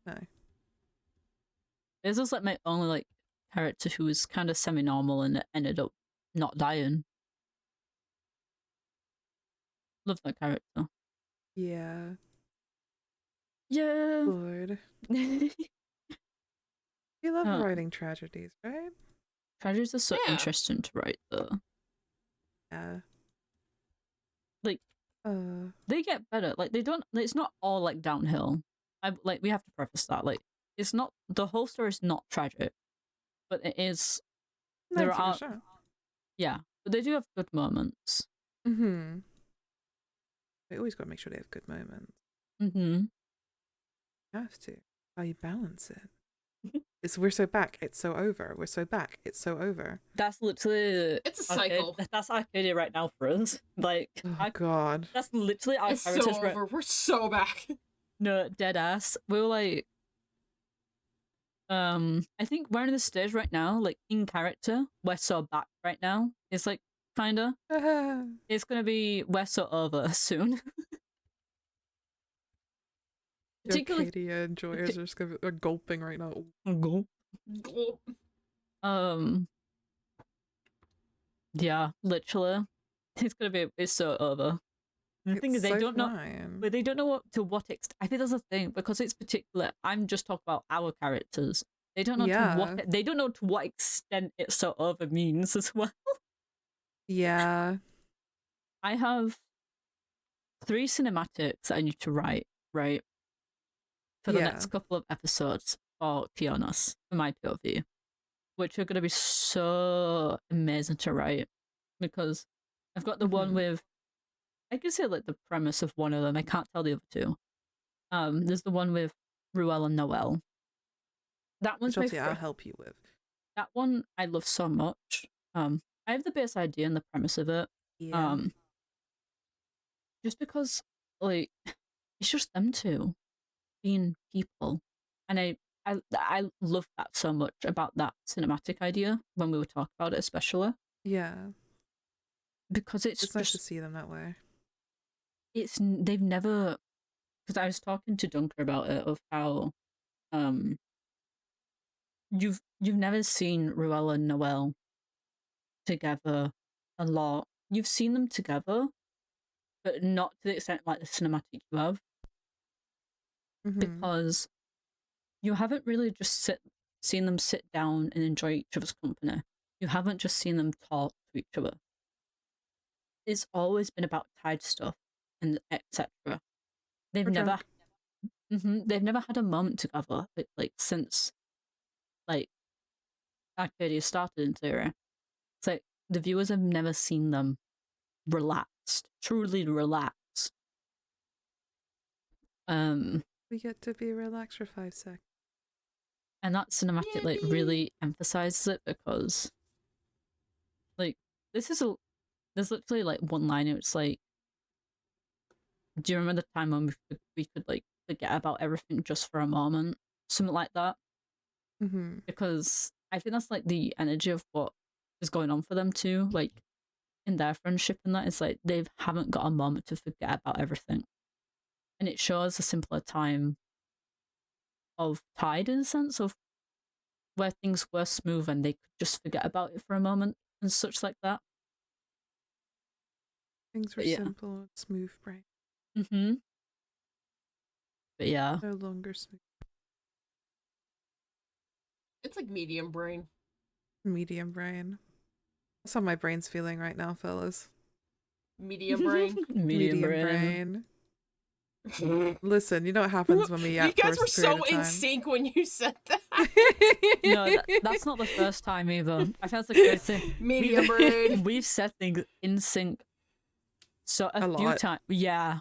No. Basil's like my only character who was kind of semi-normal and ended up not dying. Love that character. Yeah. Yeah. Lord. You love writing tragedies, right? Tragedies are so interesting to write, though. Yeah. Like, they get better. Like, they don't. It's not all like downhill. We have to preface that. Like, it's not the whole story is not tragic, but it is. 90%. There are. Yeah, but they do have good moments. Mm-hmm. They always got to make sure they have good moments. Mm-hmm. You have to. How you balance it. We're so back, it's so over. We're so back, it's so over. That's literally it's a cycle. That's Arcadia right now for us. Like, oh god, that's literally our it's so over. We're so back. No, dead ass. We were like, I think we're in the stage right now, like in character, we're so back right now. It's like kinda. It's gonna be we're so over soon. Arcadia enjoyers are gulping right now. Gulp. Yeah, literally. It's so over. The thing is, they don't know, but they don't know to what extent. I think that's the thing because it's particular. I'm just talking about our characters. They don't know to what extent it's so over means as well. Yeah, I have 3 cinematics I need to write right for the next couple of episodes for Kionos for my POV, which are going to be so amazing to write because I've got the one with. I can say like the premise of one of them. I can't tell the other 2. There's the one with Ruel and Noel. That one's which I'll help you with. That one I love so much. I have the base idea and the premise of it. Yeah. Just because like it's just them 2 being people, and I love that so much about that cinematic idea when we were talking about it, especially. Yeah. Because it's nice to see them that way. They've never, because I was talking to Dunker about it of how you've never seen Ruel and Noel together a lot. You've seen them together, but not to the extent like the cinematic you have, because you haven't really just seen them sit down and enjoy each other's company. You haven't just seen them talk to each other. It's always been about tied stuff and etc. They've never had a moment together like since like Arcadia started in theory. It's like the viewers have never seen them relaxed, truly relaxed. We get to be relaxed for 5 seconds. And that cinematic like really emphasizes it because like there's literally like one line. It's like, do you remember the time when we could like forget about everything just for a moment, something like that? Because I think that's like the energy of what is going on for them too, like in their friendship, and that is like they haven't got a moment to forget about everything, and it shows a simpler time of Tide in a sense of where things were smooth and they could just forget about it for a moment and such like that. Things were simple and smooth, brain. But yeah, no longer smooth. It's like medium brain. Medium brain. That's how my brain's feeling right now, fellas. Medium brain. medium brain. Listen, you know what happens when we yap. You guys were so in sync when you said that. No, that's not the first time either. I think that's the crazy thing. Medium brain. We've said things in sync so a few times. Yeah.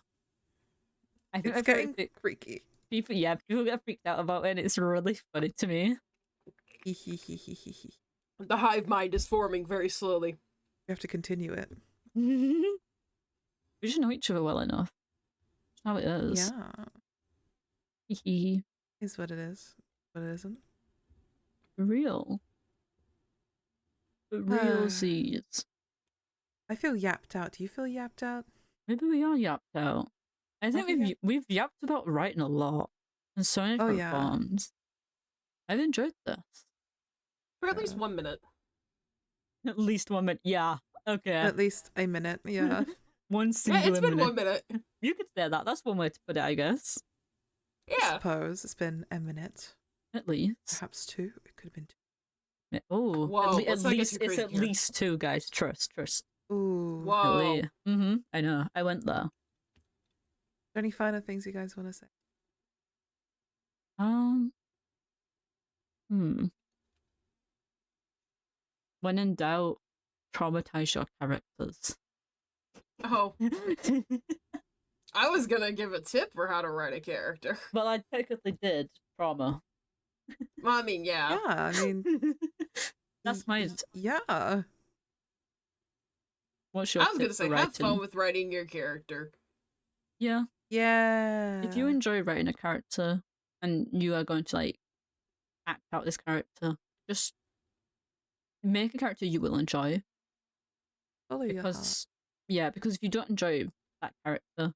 I think it's getting freaky. People get freaked out about it, and it's really funny to me. The hive mind is forming very slowly. We have to continue it. We just know each other well enough. That's how it is. Yeah. Is what it is. What it isn't. Real. Real seeds. I feel yapped out. Do you feel yapped out? Maybe we are yapped out. I think we've yapped about writing a lot and so many different forms. I've enjoyed this. For at least 1 minute. At least 1 minute. Yeah. Okay. At least a minute. Yeah. One single minute. It's been 1 minute. You could say that. That's one way to put it, I guess. I Yeah. suppose it's been a minute, At least. perhaps 2. It could have been 2. Oh, Whoa, at let's not get least too it's crazy at here. least 2, guys. Trust. Ooh. Whoa. I know. I went there. Any final things you guys want to say? Hmm. When in doubt, traumatize your characters. Oh, I was gonna give a tip for how to write a character. Well, I technically did trauma. Well, I mean, yeah. Yeah, I mean, That's my. yeah. What's your I was tip gonna say, for have writing? fun with writing your character. Yeah. Yeah. If you enjoy writing a character and you are going to like act out this character, just make a character you will enjoy. Follow your heart. Because if you don't enjoy that character,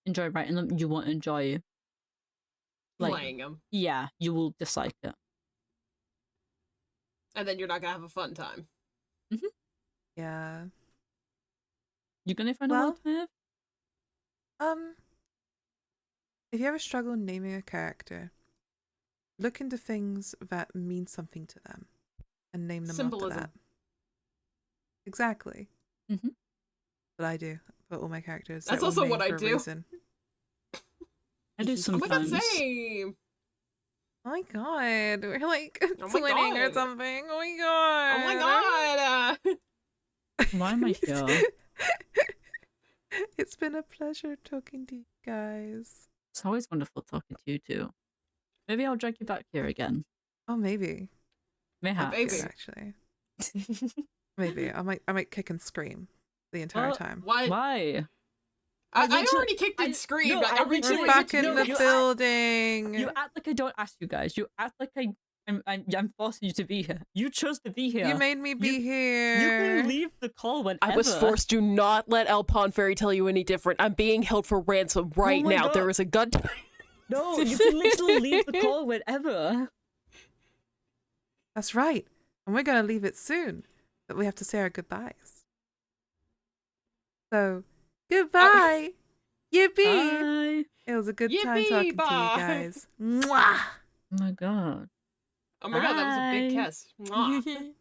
enjoy writing them, you won't enjoy Playing them. Yeah, you will dislike it. And then you're not gonna have a fun time. Yeah. You gonna find a Well, alternative? If you ever struggle naming a character, look into things that mean something to them and name them Symbolism. after that. Exactly. Mm-hmm. What I do for all my characters. That's they're all also named what I for a do. reason. I do Oh my god, sometimes. same! Oh my god, we're like Oh my twinning or God. something. Oh my god. Oh my god! Why am I here? It's been a pleasure talking to you guys. It's always wonderful talking to you too. Maybe I'll drag you back here again. Oh, maybe. Mayhap. Maybe. Good, actually. Maybe. I might kick and scream the entire Well, time. Why? Why? I already kicked and screamed. no, I I reached literally- in Back my in the you- building. You act like I don't ask you guys. You act like I'm forcing you to be here. You chose to be here. You made me be You here. can leave the call whenever. I was forced. Do not let El Fairy tell you any different. I'm being held for ransom right my now. God. There is a gun. No, you can literally leave the call whenever. That's right. And we're going to leave it soon. But we have to say our goodbyes. So, goodbye. Yippee. Bye. It was a good time Yippee, talking to bye. you guys. Mwah. Oh my god. Oh my god, that was a big Bye. kiss. Mwah.